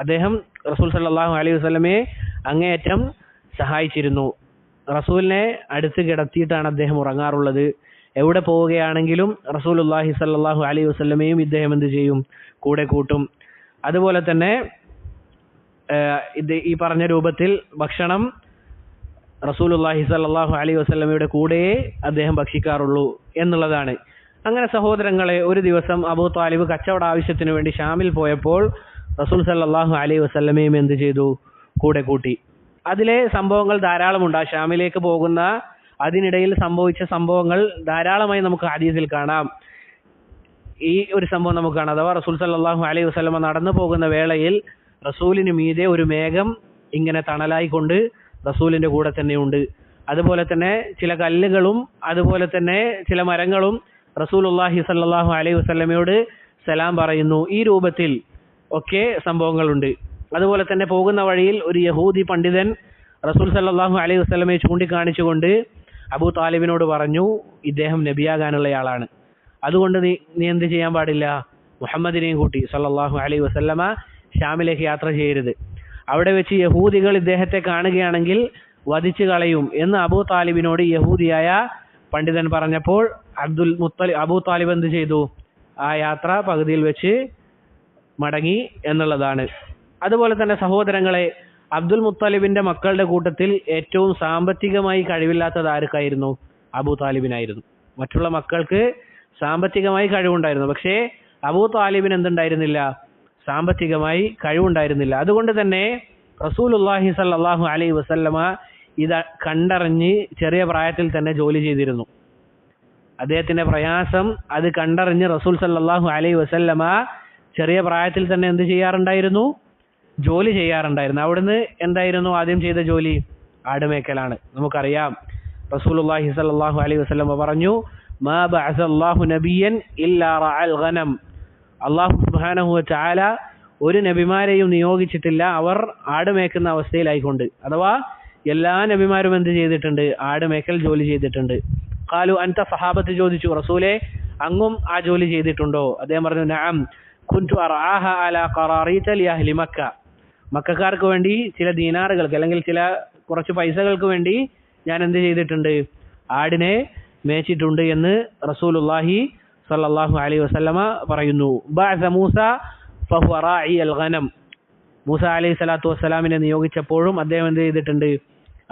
അദ്ദേഹം റസൂൽ സല്ലല്ലാഹു അലൈഹി വസല്ലമയെ അങ്ങേയറ്റം സഹായിച്ചിരുന്നു. റസൂലിനെ അടുത്ത് കിടത്തിയിട്ടാണ് അദ്ദേഹം ഉറങ്ങാറുള്ളത്. എവിടെ പോവുകയാണെങ്കിലും റസൂലുള്ളാഹി സ്വല്ലല്ലാഹു അലൈഹി വസല്ലമയും ഇദ്ദേഹം എന്ത് ചെയ്യും? കൂടെ കൂട്ടും. അതുപോലെ തന്നെ ഈ പറഞ്ഞ രൂപത്തിൽ ഭക്ഷണം റസൂലുള്ളാഹി സ്വല്ലല്ലാഹു അലൈഹി വസല്ലമയുടെ കൂടെയേ അദ്ദേഹം ഭക്ഷിക്കാറുള്ളൂ എന്നുള്ളതാണ്. അങ്ങനെ സഹോദരങ്ങളെ, ഒരു ദിവസം അബൂ താലിബ് കച്ചവട ആവശ്യത്തിന് വേണ്ടി ഷാമിൽ പോയപ്പോൾ റസൂൽ സല്ലല്ലാഹു അലൈഹി വസല്ലമയും എന്ത് ചെയ്തു? കൂടെ കൂട്ടി. അതിലെ സംഭവങ്ങൾ ധാരാളമുണ്ട്. ആ ഷാമിലേക്ക് പോകുന്ന അതിനിടയിൽ സംഭവിച്ച സംഭവങ്ങൾ ധാരാളമായി നമുക്ക് ഹദീസിൽ കാണാം. ഈ ഒരു സംഭവം നമുക്ക് കാണാം. അഥവാ റസൂൽ സല്ലല്ലാഹു അലൈഹി വസല്ലമ നടന്നു പോകുന്ന വേളയിൽ റസൂലിന് മീതെ ഒരു മേഘം ഇങ്ങനെ തണലായിക്കൊണ്ട് റസൂലിന്റെ കൂടെ തന്നെയുണ്ട്. അതുപോലെ തന്നെ ചില കല്ലുകളും അതുപോലെ തന്നെ ചില മരങ്ങളും റസൂലുള്ളാഹി സ്വല്ലല്ലാഹു അലൈഹി വസല്ലമയോട് സലാം പറയുന്നു. ഈ രൂപത്തിൽ ഒക്കെ സംഭവങ്ങളുണ്ട്. അതുപോലെ തന്നെ പോകുന്ന വഴിയിൽ ഒരു യഹൂദി പണ്ഡിതൻ റസൂൽ സല്ലല്ലാഹു അലൈഹി വസല്ലമയെ ചൂണ്ടിക്കാണിച്ചുകൊണ്ട് അബൂ താലിബിനോട് പറഞ്ഞു, ഇദ്ദേഹം നബിയാകാനുള്ളയാളാണ്, അതുകൊണ്ട് നീ എന്ത് ചെയ്യാൻ പാടില്ല? മുഹമ്മദിനെയും കൂട്ടി സല്ലല്ലാഹു അലൈഹി വസല്ലമ ഷാമിലേക്ക് യാത്ര ചെയ്യരുത്. അവിടെ വെച്ച് യഹൂദികൾ ഇദ്ദേഹത്തെ കാണുകയാണെങ്കിൽ വധിച്ചു കളയും എന്ന് അബൂ താലിബിനോട് യഹൂദിയായ പണ്ഡിതൻ പറഞ്ഞപ്പോൾ അബൂ താലിബ് എന്ത് ചെയ്തു? ആ യാത്ര പകുതിയിൽ വെച്ച് മടങ്ങി എന്നുള്ളതാണ്. അതുപോലെ തന്നെ സഹോദരങ്ങളെ, അബ്ദുൽ മുത്തലിബിന്റെ മക്കളുടെ കൂട്ടത്തിൽ ഏറ്റവും സാമ്പത്തികമായി കഴിവില്ലാത്തത് ആർക്കായിരുന്നു? അബൂ താലിബിനായിരുന്നു. മറ്റുള്ള മക്കൾക്ക് സാമ്പത്തികമായി കഴിവുണ്ടായിരുന്നു, പക്ഷേ അബൂ താലിബിന് എന്തുണ്ടായിരുന്നില്ല? സാമ്പത്തികമായി കഴിവുണ്ടായിരുന്നില്ല. അതുകൊണ്ട് തന്നെ റസൂലുള്ളാഹി സ്വല്ലല്ലാഹു അലൈഹി വസല്ലമ ഇത് കണ്ടറിഞ്ഞ് ചെറിയ പ്രായത്തിൽ തന്നെ ജോലി ചെയ്തിരുന്നു. അദ്ദേഹത്തിന്റെ പ്രയാസം അത് കണ്ടറിഞ്ഞ് റസൂൽ സല്ലല്ലാഹു അലൈഹി വസല്ലമ ചെറിയ പ്രായത്തിൽ തന്നെ എന്ത് ചെയ്യാറുണ്ടായിരുന്നു? ജോലി ചെയ്യാറുണ്ടായിരുന്നു. അവിടുന്ന് എന്തായിരുന്നു ആദ്യം ചെയ്ത ജോലി? ആടുമേക്കലാണ്. നമുക്കറിയാം, റസൂലുള്ളാഹി സ്വല്ലല്ലാഹു അലൈഹി വസല്ലമ പറഞ്ഞു, മാ ബഅസല്ലാഹു നബിയൻ ഇല്ലാ റഅൽ ഗനം. അല്ലാഹു സുബ്ഹാനഹു വ തആല ഒരു നബിമാരെയും നിയോഗിച്ചിട്ടില്ല അവർ ആടുമേക്കുന്ന അവസ്ഥയിലായിക്കൊണ്ട്. അഥവാ എല്ലാ നബിമാരും എന്ത് ചെയ്തിട്ടുണ്ട്? ആടുമേക്കൽ ജോലി ചെയ്തിട്ടുണ്ട്. ഖാലു അൻത, സഹാബത്ത് ചോദിച്ചു, റസൂലേ അങ്ങും ആ ജോലി ചെയ്തിട്ടുണ്ടോ? അദ്ദേഹം പറഞ്ഞു, നഅം കുൻതു അർആഹ അലാ ഖറാറീത ലി അഹ്ലി മക്ക. മക്കക്കാർക്ക് വേണ്ടി ചില ദീനാറുകൾക്ക് അല്ലെങ്കിൽ ചില കുറച്ച് പൈസകൾക്ക് വേണ്ടി ഞാൻ എന്ത് ചെയ്തിട്ടുണ്ട്? ആടിനെ മേച്ചിട്ടുണ്ട് എന്ന് റസൂലുള്ളാഹി സ്വല്ലല്ലാഹു അലൈഹി വസല്ലമ പറയുന്നു. ബഅസ മൂസ ഫഹുവ റാഇ അൽ ഗനം. മൂസ അലൈഹി സ്വലാത്തു വസ്സലാമിനെ നിയോഗിച്ചപ്പോഴും അദ്ദേഹം എന്ത് ചെയ്തിട്ടുണ്ട്?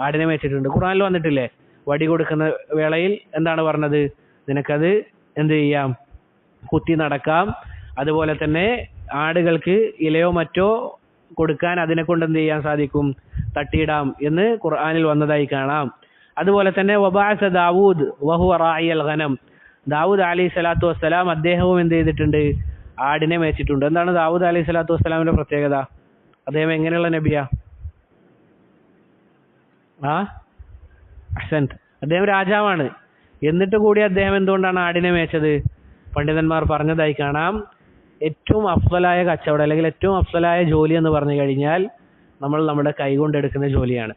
ആടിനെ മേച്ചിട്ടുണ്ട്. ഖുർആനിൽ വന്നിട്ടില്ലേ? വടി കൊടുക്കുന്ന വേളയിൽ എന്താണ് പറഞ്ഞത്? നിനക്കത് എന്ത് ചെയ്യാം? കുത്തി നടക്കാം. അതുപോലെ തന്നെ ആടുകൾക്ക് ഇലയോ മറ്റോ കൊടുക്കാൻ അതിനെ കൊണ്ട് എന്ത് ചെയ്യാൻ സാധിക്കും? തട്ടിയിടാം എന്ന് ഖുർആനിൽ വന്നതായി കാണാം. അതുപോലെ തന്നെ വബഅസ ദാവൂദ് വഹുവ റാഇ അൽ ഗനം. ദാവൂദ് അലൈഹി സ്വലാത്തു വസ്സലാം അദ്ദേഹവും എന്ത് ചെയ്തിട്ടുണ്ട്? ആടിനെ മേച്ചിട്ടുണ്ട്. എന്താണ് ദാവൂദ് അലൈഹി സ്വലാത്തു വസ്സലാമിന്റെ പ്രത്യേകത? അദ്ദേഹം എങ്ങനെയുള്ള നബിയാ? അഹ്സൻത്, അദ്ദേഹം രാജാവാണ്. എന്നിട്ട് കൂടി അദ്ദേഹം എന്തുകൊണ്ടാണ് ആടിനെ മേച്ചത്? പണ്ഡിതന്മാർ പറഞ്ഞതായി കാണാം, ഏറ്റവും അഫ്ളലായ കച്ചവടം അല്ലെങ്കിൽ ഏറ്റവും അഫ്ളലായ ജോലി എന്ന് പറഞ്ഞു കഴിഞ്ഞാൽ നമ്മൾ നമ്മുടെ കൈകൊണ്ട് എടുക്കുന്ന ജോലിയാണ്.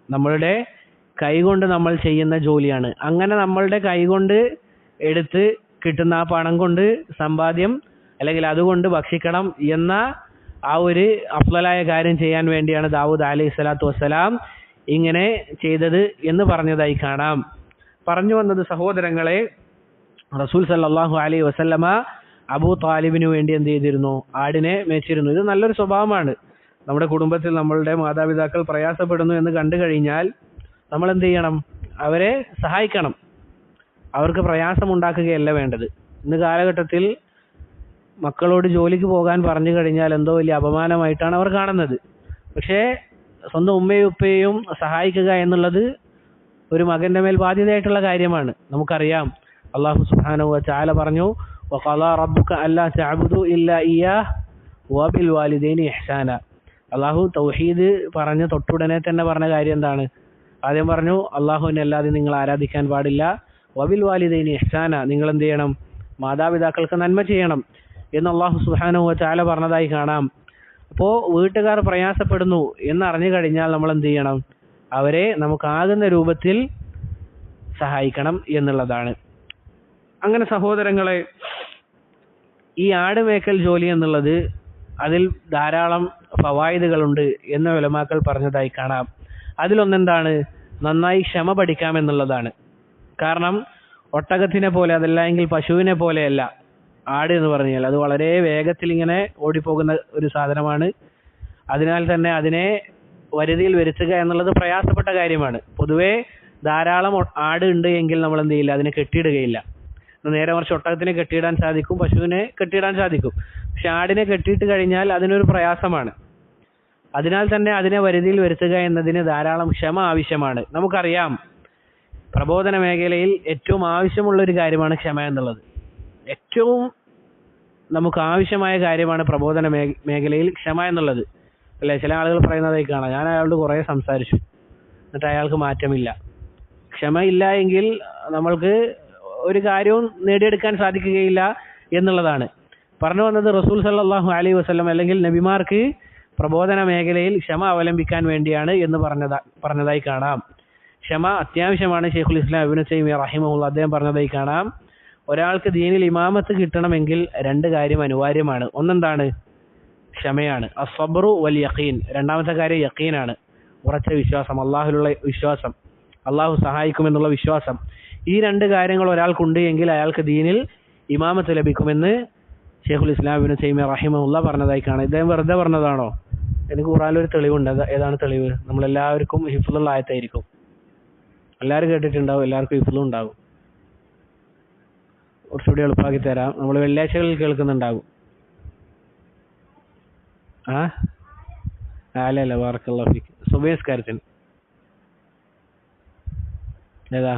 നമ്മളുടെ കൈകൊണ്ട് നമ്മൾ ചെയ്യുന്ന ജോലിയാണ്. അങ്ങനെ നമ്മളുടെ കൈകൊണ്ട് എടുത്ത് കിട്ടുന്ന ആ പണം കൊണ്ട് സമ്പാദ്യം അല്ലെങ്കിൽ അതുകൊണ്ട് ഭക്ഷിക്കണം എന്ന ആ ഒരു അഫ്ളലായ കാര്യം ചെയ്യാൻ വേണ്ടിയാണ് ദാവൂദ് അലൈഹി സ്വലാത്തു വസ്സലാം ഇങ്ങനെ ചെയ്തത് എന്ന് പറഞ്ഞതായി കാണാം. പറഞ്ഞു വന്നത് സഹോദരങ്ങളെ, റസൂൽ സല്ലല്ലാഹു അലൈഹി വസല്ലമ അബൂ താലിബിന് വേണ്ടി എന്ത് ചെയ്തിരുന്നു? ആടിനെ മേച്ചിരുന്നു. ഇത് നല്ലൊരു സ്വഭാവമാണ്. നമ്മുടെ കുടുംബത്തിൽ നമ്മളുടെ മാതാപിതാക്കൾ പ്രയാസപ്പെടുന്നു എന്ന് കണ്ടു കഴിഞ്ഞാൽ നമ്മൾ എന്ത് ചെയ്യണം? അവരെ സഹായിക്കണം. അവർക്ക് പ്രയാസമുണ്ടാക്കുകയല്ല വേണ്ടത്. ഇന്ന് കാലഘട്ടത്തിൽ മക്കളോട് ജോലിക്ക് പോകാൻ പറഞ്ഞു കഴിഞ്ഞാൽ എന്തോ വലിയ അപമാനമായിട്ടാണ് അവർ കാണുന്നത്. പക്ഷേ സ്വന്തം ഉമ്മയും ഉപ്പയെയും സഹായിക്കുക എന്നുള്ളത് ഒരു മകന്റെ മേൽ ബാധ്യതയായിട്ടുള്ള കാര്യമാണ്. നമുക്കറിയാം, അല്ലാഹു സുബ്ഹാനഹു വ തആല പറഞ്ഞു, വഖളാ റബ്ബുക അല്ലാ തഅബുദു ഇല്ലാ ഇയ്യാഹ് വബിൽ വാലിദൈനി ഇഹ്സാന. അല്ലാഹു തൗഹീദ് പറഞ്ഞ തൊട്ടുടനെ തന്നെ പറഞ്ഞ കാര്യം എന്താണ്? ആദ്യം പറഞ്ഞു അല്ലാഹുവിനെ അല്ലാതെ നിങ്ങൾ ആരാധിക്കാൻ പാടില്ല, വബിൽ വാലിദൈനി ഇഹ്സാന, നിങ്ങൾ എന്ത് ചെയ്യണം? മാതാപിതാക്കൾക്ക് നന്മ ചെയ്യണം എന്ന് അല്ലാഹു സുബ്ഹാനഹു വ തആല പറഞ്ഞതായി കാണാം. അപ്പോൾ വീട്ടുകാർ പ്രയാസപ്പെടുന്നു എന്നറിഞ്ഞു കഴിഞ്ഞാൽ നമ്മൾ എന്ത് ചെയ്യണം? അവരെ നമുക്കാകുന്ന രൂപത്തിൽ സഹായിക്കണം എന്നുള്ളതാണ്. അങ്ങനെ സഹോദരങ്ങളെ, ഈ ആട് മേക്കൽ ജോലി എന്നുള്ളത് അതിൽ ധാരാളം ഫവായിദുകളുണ്ട് എന്ന് ഉലമാക്കൾ പറഞ്ഞതായി കാണാം. അതിലൊന്നെന്താണ്? നന്നായി ക്ഷമ പഠിക്കാമെന്നുള്ളതാണ്. കാരണം ഒട്ടകത്തിനെ പോലെ, അതല്ല എങ്കിൽ പശുവിനെ പോലെയല്ല ആട് എന്ന് പറഞ്ഞാൽ. അത് വളരെ വേഗത്തിൽ ഇങ്ങനെ ഓടിപ്പോകുന്ന ഒരു സാധനമാണ്. അതിനാൽ തന്നെ അതിനെ വരുതിയിൽ വരുത്തുക എന്നുള്ളത് പ്രയാസപ്പെട്ട കാര്യമാണ്. പൊതുവേ ധാരാളം ആട് ഉണ്ട് എങ്കിൽ നമ്മൾ എന്ത് ചെയ്യില്ല? അതിനെ കെട്ടിയിടുകയില്ല. നേരെ മറിച്ച് ഒട്ടകത്തിനെ കെട്ടിയിടാൻ സാധിക്കും, പശുവിനെ കെട്ടിയിടാൻ സാധിക്കും. പക്ഷെ ആടിനെ കെട്ടിയിട്ട് കഴിഞ്ഞാൽ അതിനൊരു പ്രയാസമാണ്. അതിനാൽ തന്നെ അതിനെ വരുതിയിൽ വരുത്തുക എന്നതിന് ധാരാളം ക്ഷമ ആവശ്യമാണ്. നമുക്കറിയാം, പ്രബോധന മേഖലയിൽ ഏറ്റവും ആവശ്യമുള്ള ഒരു കാര്യമാണ് ക്ഷമ എന്നുള്ളത്. ഏറ്റവും നമുക്ക് ആവശ്യമായ കാര്യമാണ് പ്രബോധന മേഖലയിൽ ക്ഷമ എന്നുള്ളത്, അല്ലെ? ചില ആളുകൾ പറയുന്നതായി കാണാം, ഞാൻ അയാളോട് കുറേ സംസാരിച്ചു എന്നിട്ട് അയാൾക്ക് മാറ്റമില്ല. ക്ഷമ ഇല്ല എങ്കിൽ നമ്മൾക്ക് ഒരു കാര്യവും നേടിയെടുക്കാൻ സാധിക്കുകയില്ല എന്നുള്ളതാണ്. പറഞ്ഞു വന്നത് റസൂൽ സല്ലല്ലാഹു അലൈഹി വസല്ലം അല്ലെങ്കിൽ നബിമാർക്ക് പ്രബോധന മേഖലയിൽ ക്ഷമ അവലംബിക്കാൻ വേണ്ടിയാണ് എന്ന് പറഞ്ഞതായി കാണാം. ക്ഷമ അത്യാവശ്യമാണ്. ശൈഖുൽ ഇസ്ലാം ഇബ്നു തൈമിയ്യ റഹിമഹുല്ലാഹ് അദ്ദേഹം പറഞ്ഞതായി കാണാം, ഒരാൾക്ക് ദീനിൽ ഇമാമത്ത് കിട്ടണമെങ്കിൽ രണ്ട് കാര്യം അനിവാര്യമാണ്. ഒന്നെന്താണ്? ക്ഷമയാണ്. അസ്സബ്റു വൽ യഖീൻ. രണ്ടാമത്തെ കാര്യം യഖീനാണ്, ഉറച്ച വിശ്വാസം, അള്ളാഹുലുള്ള വിശ്വാസം, അള്ളാഹു സഹായിക്കുമെന്നുള്ള വിശ്വാസം. ഈ രണ്ട് കാര്യങ്ങൾ ഒരാൾക്കുണ്ട് എങ്കിൽ അയാൾക്ക് ദീനിൽ ഇമാമത്ത് ലഭിക്കുമെന്ന് ശൈഖുൽ ഇസ്ലാം ഇബ്നു തൈമിയ്യ റഹിമഹുല്ലാഹ് പറഞ്ഞതായി കാണാം. ഇദ്ദേഹം വെറുതെ പറഞ്ഞതാണോ? എനിക്ക് ഖുർആനിലൊരു തെളിവുണ്ട്. ഏതാണ് തെളിവ്? നമ്മളെല്ലാവർക്കും ഹിഫ്ളുള്ള ആയത്തായിരിക്കും. എല്ലാവരും കേട്ടിട്ടുണ്ടാവും, എല്ലാവർക്കും ഹിഫ്ളും ഉണ്ടാവും. കുറച്ചുകൂടി എളുപ്പമാക്കി തരാം. നമ്മൾ വെള്ളിയാഴ്ചകളിൽ കേൾക്കുന്നുണ്ടാകും. അല്ല ബറക്കല്ലാഹു ഫീക്ക്. സുബഹിസ്കാരത്തിന് ഏതാ?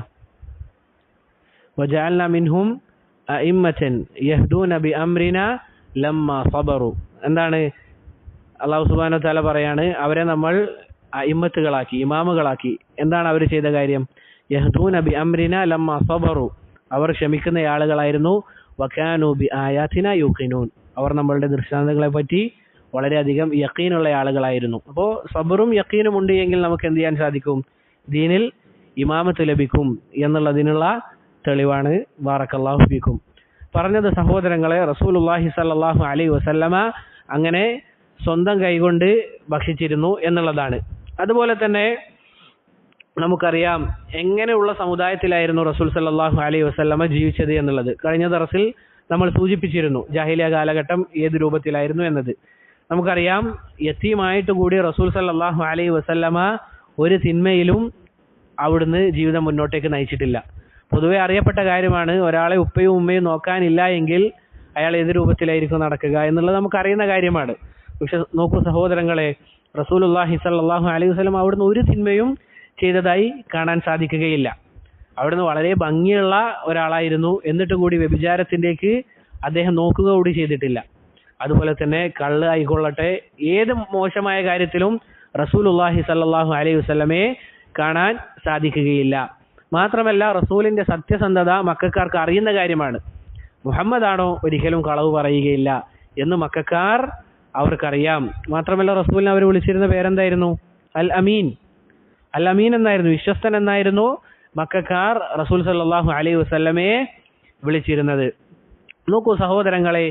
വജഅൽനാ മിൻഹും അഇമ്മതൻ യഹ്ദൂന ബിഅംരിനാ ലമ്മാ സബറു. എന്താണ്? അല്ലാഹു സുബ്ഹാനഹു വ തആല പറയാണ്, അവരെ നമ്മൾ അഇമ്മത്തുകളാക്കി, ഇമാമുകളാക്കി. എന്താണ് അവർ ചെയ്ത കാര്യം? യഹ്ദൂന ബിഅംരിനാ ലമ്മാ സബറു. അവർ ക്ഷമിക്കുന്ന ആളുകളായിരുന്നു. വകാനൂ ബിആയാതിനാ യൂഖിനൂൻ. അവർ നമ്മളുടെ ദൃഷ്ടാന്തങ്ങളെ പറ്റി വളരെയധികം യഖീനുള്ള ആളുകളായിരുന്നു. അപ്പോൾ സബറും യഖീനും ഉണ്ട് എങ്കിൽ നമുക്ക് എന്ത് ചെയ്യാൻ സാധിക്കും? ദീനിൽ ഇമാമത്ത് ലഭിക്കും എന്നുള്ളതിനുള്ള തെളിവാണ് ബാറക്കല്ലാഹു ഫീക്കും. പറഞ്ഞത് സഹോദരങ്ങളെ, റസൂലുള്ളാഹി സ്വല്ലല്ലാഹു അലൈഹി വസല്ലമ അങ്ങനെ സ്വന്തം കൈകൊണ്ട് ഭക്ഷിച്ചിരുന്നു എന്നുള്ളതാണ്. അതുപോലെ തന്നെ നമുക്കറിയാം എങ്ങനെയുള്ള സമുദായത്തിലായിരുന്നു റസൂൽ സല്ലല്ലാഹു അലൈഹി വസല്ലമ ജീവിച്ചത് എന്നുള്ളത്. കഴിഞ്ഞ ദർസിൽ നമ്മൾ സൂചിപ്പിച്ചിരുന്നു ജാഹിലിയ കാലഘട്ടം ഏത് രൂപത്തിലായിരുന്നു എന്നത്. നമുക്കറിയാം, യതീമായിട്ട് കൂടി റസൂൽ സല്ലല്ലാഹു അലൈഹി വസല്ലമ ഒരു തിന്മയിലും അവിടുന്ന് ജീവിതം മുന്നോട്ടേക്ക് നയിച്ചിട്ടില്ല. പൊതുവെ അറിയപ്പെട്ട കാര്യമാണ്, ഒരാളെ ഉപ്പയും ഉമ്മയും നോക്കാനില്ല എങ്കിൽ അയാൾ ഏത് രൂപത്തിലായിരിക്കും നടക്കുക എന്നുള്ളത് നമുക്കറിയുന്ന കാര്യമാണ്. പക്ഷെ നോക്കൂ സഹോദരങ്ങളെ, റസൂലുള്ളാഹി സ്വല്ലല്ലാഹു അലൈഹി വസല്ലം അവിടുന്ന് ഒരു തിന്മയും ചെയ്തതായി കാണാൻ സാധിക്കുകയില്ല. അവിടുന്ന് വളരെ ഭംഗിയുള്ള ഒരാളായിരുന്നു. എന്നിട്ട് കൂടി വ്യഭിചാരത്തിലേക്ക് അദ്ദേഹം നോക്കുക കൂടി ചെയ്തിട്ടില്ല. അതുപോലെ തന്നെ കള്ള് ആയിക്കൊള്ളട്ടെ, ഏത് മോശമായ കാര്യത്തിലും റസൂലുള്ളാഹി സ്വല്ലല്ലാഹു അലൈഹി വസല്ലമയെ കാണാൻ സാധിക്കുകയില്ല. മാത്രമല്ല, റസൂലിന്റെ സത്യസന്ധത മക്കക്കാർക്ക് അറിയുന്ന കാര്യമാണ്. മുഹമ്മദാണോ ഒരിക്കലും കളവ് പറയുകയില്ല എന്ന് മക്കക്കാർ അവർക്കറിയാം. മാത്രമല്ല, റസൂലിനെ അവർ വിളിച്ചിരുന്ന പേരെന്തായിരുന്നു? അൽ അമീൻ. അൽ അമീൻ എന്നായിരുന്നു, വിശ്വസ്തൻ എന്നായിരുന്നു മക്കക്കാർ റസൂൽ സല്ലല്ലാഹു അലൈഹി വസല്ലമയെ വിളിച്ചിരുന്നത്. നോക്കൂ സഹോദരങ്ങളെ,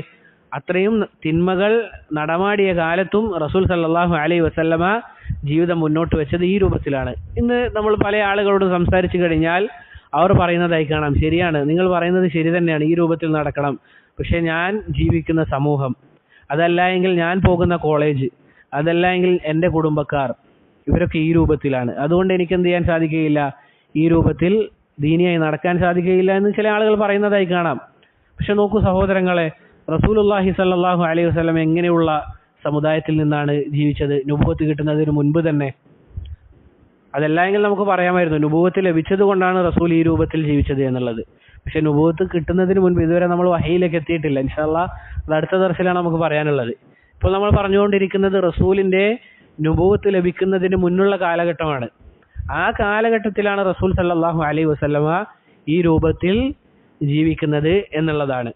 അത്രയും തിന്മകൾ നടമാടിയ കാലത്തും റസൂൽ സല്ലല്ലാഹു അലൈഹി വസല്ലമ ജീവിതം മുന്നോട്ട് വെച്ചത് ഈ രൂപത്തിലാണ്. ഇന്ന് നമ്മൾ പല ആളുകളോട് സംസാരിച്ചു കഴിഞ്ഞാൽ അവർ പറയുന്നതായി കാണാം, ശരിയാണ്, നിങ്ങൾ പറയുന്നത് ശരി തന്നെയാണ്, ഈ രൂപത്തിൽ നടക്കണം. പക്ഷെ ഞാൻ ജീവിക്കുന്ന സമൂഹം, അതല്ല എങ്കിൽ ഞാൻ പോകുന്ന കോളേജ്, അതല്ല എങ്കിൽ എൻ്റെ കുടുംബക്കാർ, ഇവരൊക്കെ ഈ രൂപത്തിലാണ്. അതുകൊണ്ട് എനിക്ക് എന്ത് ചെയ്യാൻ സാധിക്കുകയില്ല, ഈ രൂപത്തിൽ ദീനിയായി നടക്കാൻ സാധിക്കുകയില്ല എന്ന് ചില ആളുകൾ പറയുന്നതായി കാണാം. പക്ഷെ നോക്കൂ സഹോദരങ്ങളെ, റസൂലുള്ളാഹി സ്വല്ലല്ലാഹു അലൈഹി വസല്ലം എങ്ങനെയുള്ള സമുദായത്തിൽ നിന്നാണ് ജീവിച്ചത് നുബുവത്ത് കിട്ടുന്നതിന് മുൻപ് തന്നെ? അതല്ല എങ്കിൽ നമുക്ക് പറയാമായിരുന്നു നുബുവത്ത് ലഭിച്ചത് കൊണ്ടാണ് റസൂൽ ഈ രൂപത്തിൽ ജീവിച്ചത് എന്നുള്ളത്. പക്ഷെ നുബുവത്ത് കിട്ടുന്നതിന് മുൻപ് ഇതുവരെ നമ്മൾ വഹയിലേക്ക് എത്തിയിട്ടില്ല. ഇൻഷാ അല്ലാഹ് അത് അടുത്ത ദർസിലാണ് നമുക്ക് പറയാനുള്ളത്. ഇപ്പോൾ നമ്മൾ പറഞ്ഞുകൊണ്ടിരിക്കുന്നത് റസൂലിന്റെ നുബുവത്ത് ലഭിക്കുന്നതിന് മുന്നുള്ള കാലഘട്ടമാണ്. ആ കാലഘട്ടത്തിലാണ് റസൂൽ സല്ലല്ലാഹു അലൈഹി വസല്ലമ ഈ രൂപത്തിൽ ജീവിക്കുന്നത് എന്നുള്ളതാണ്.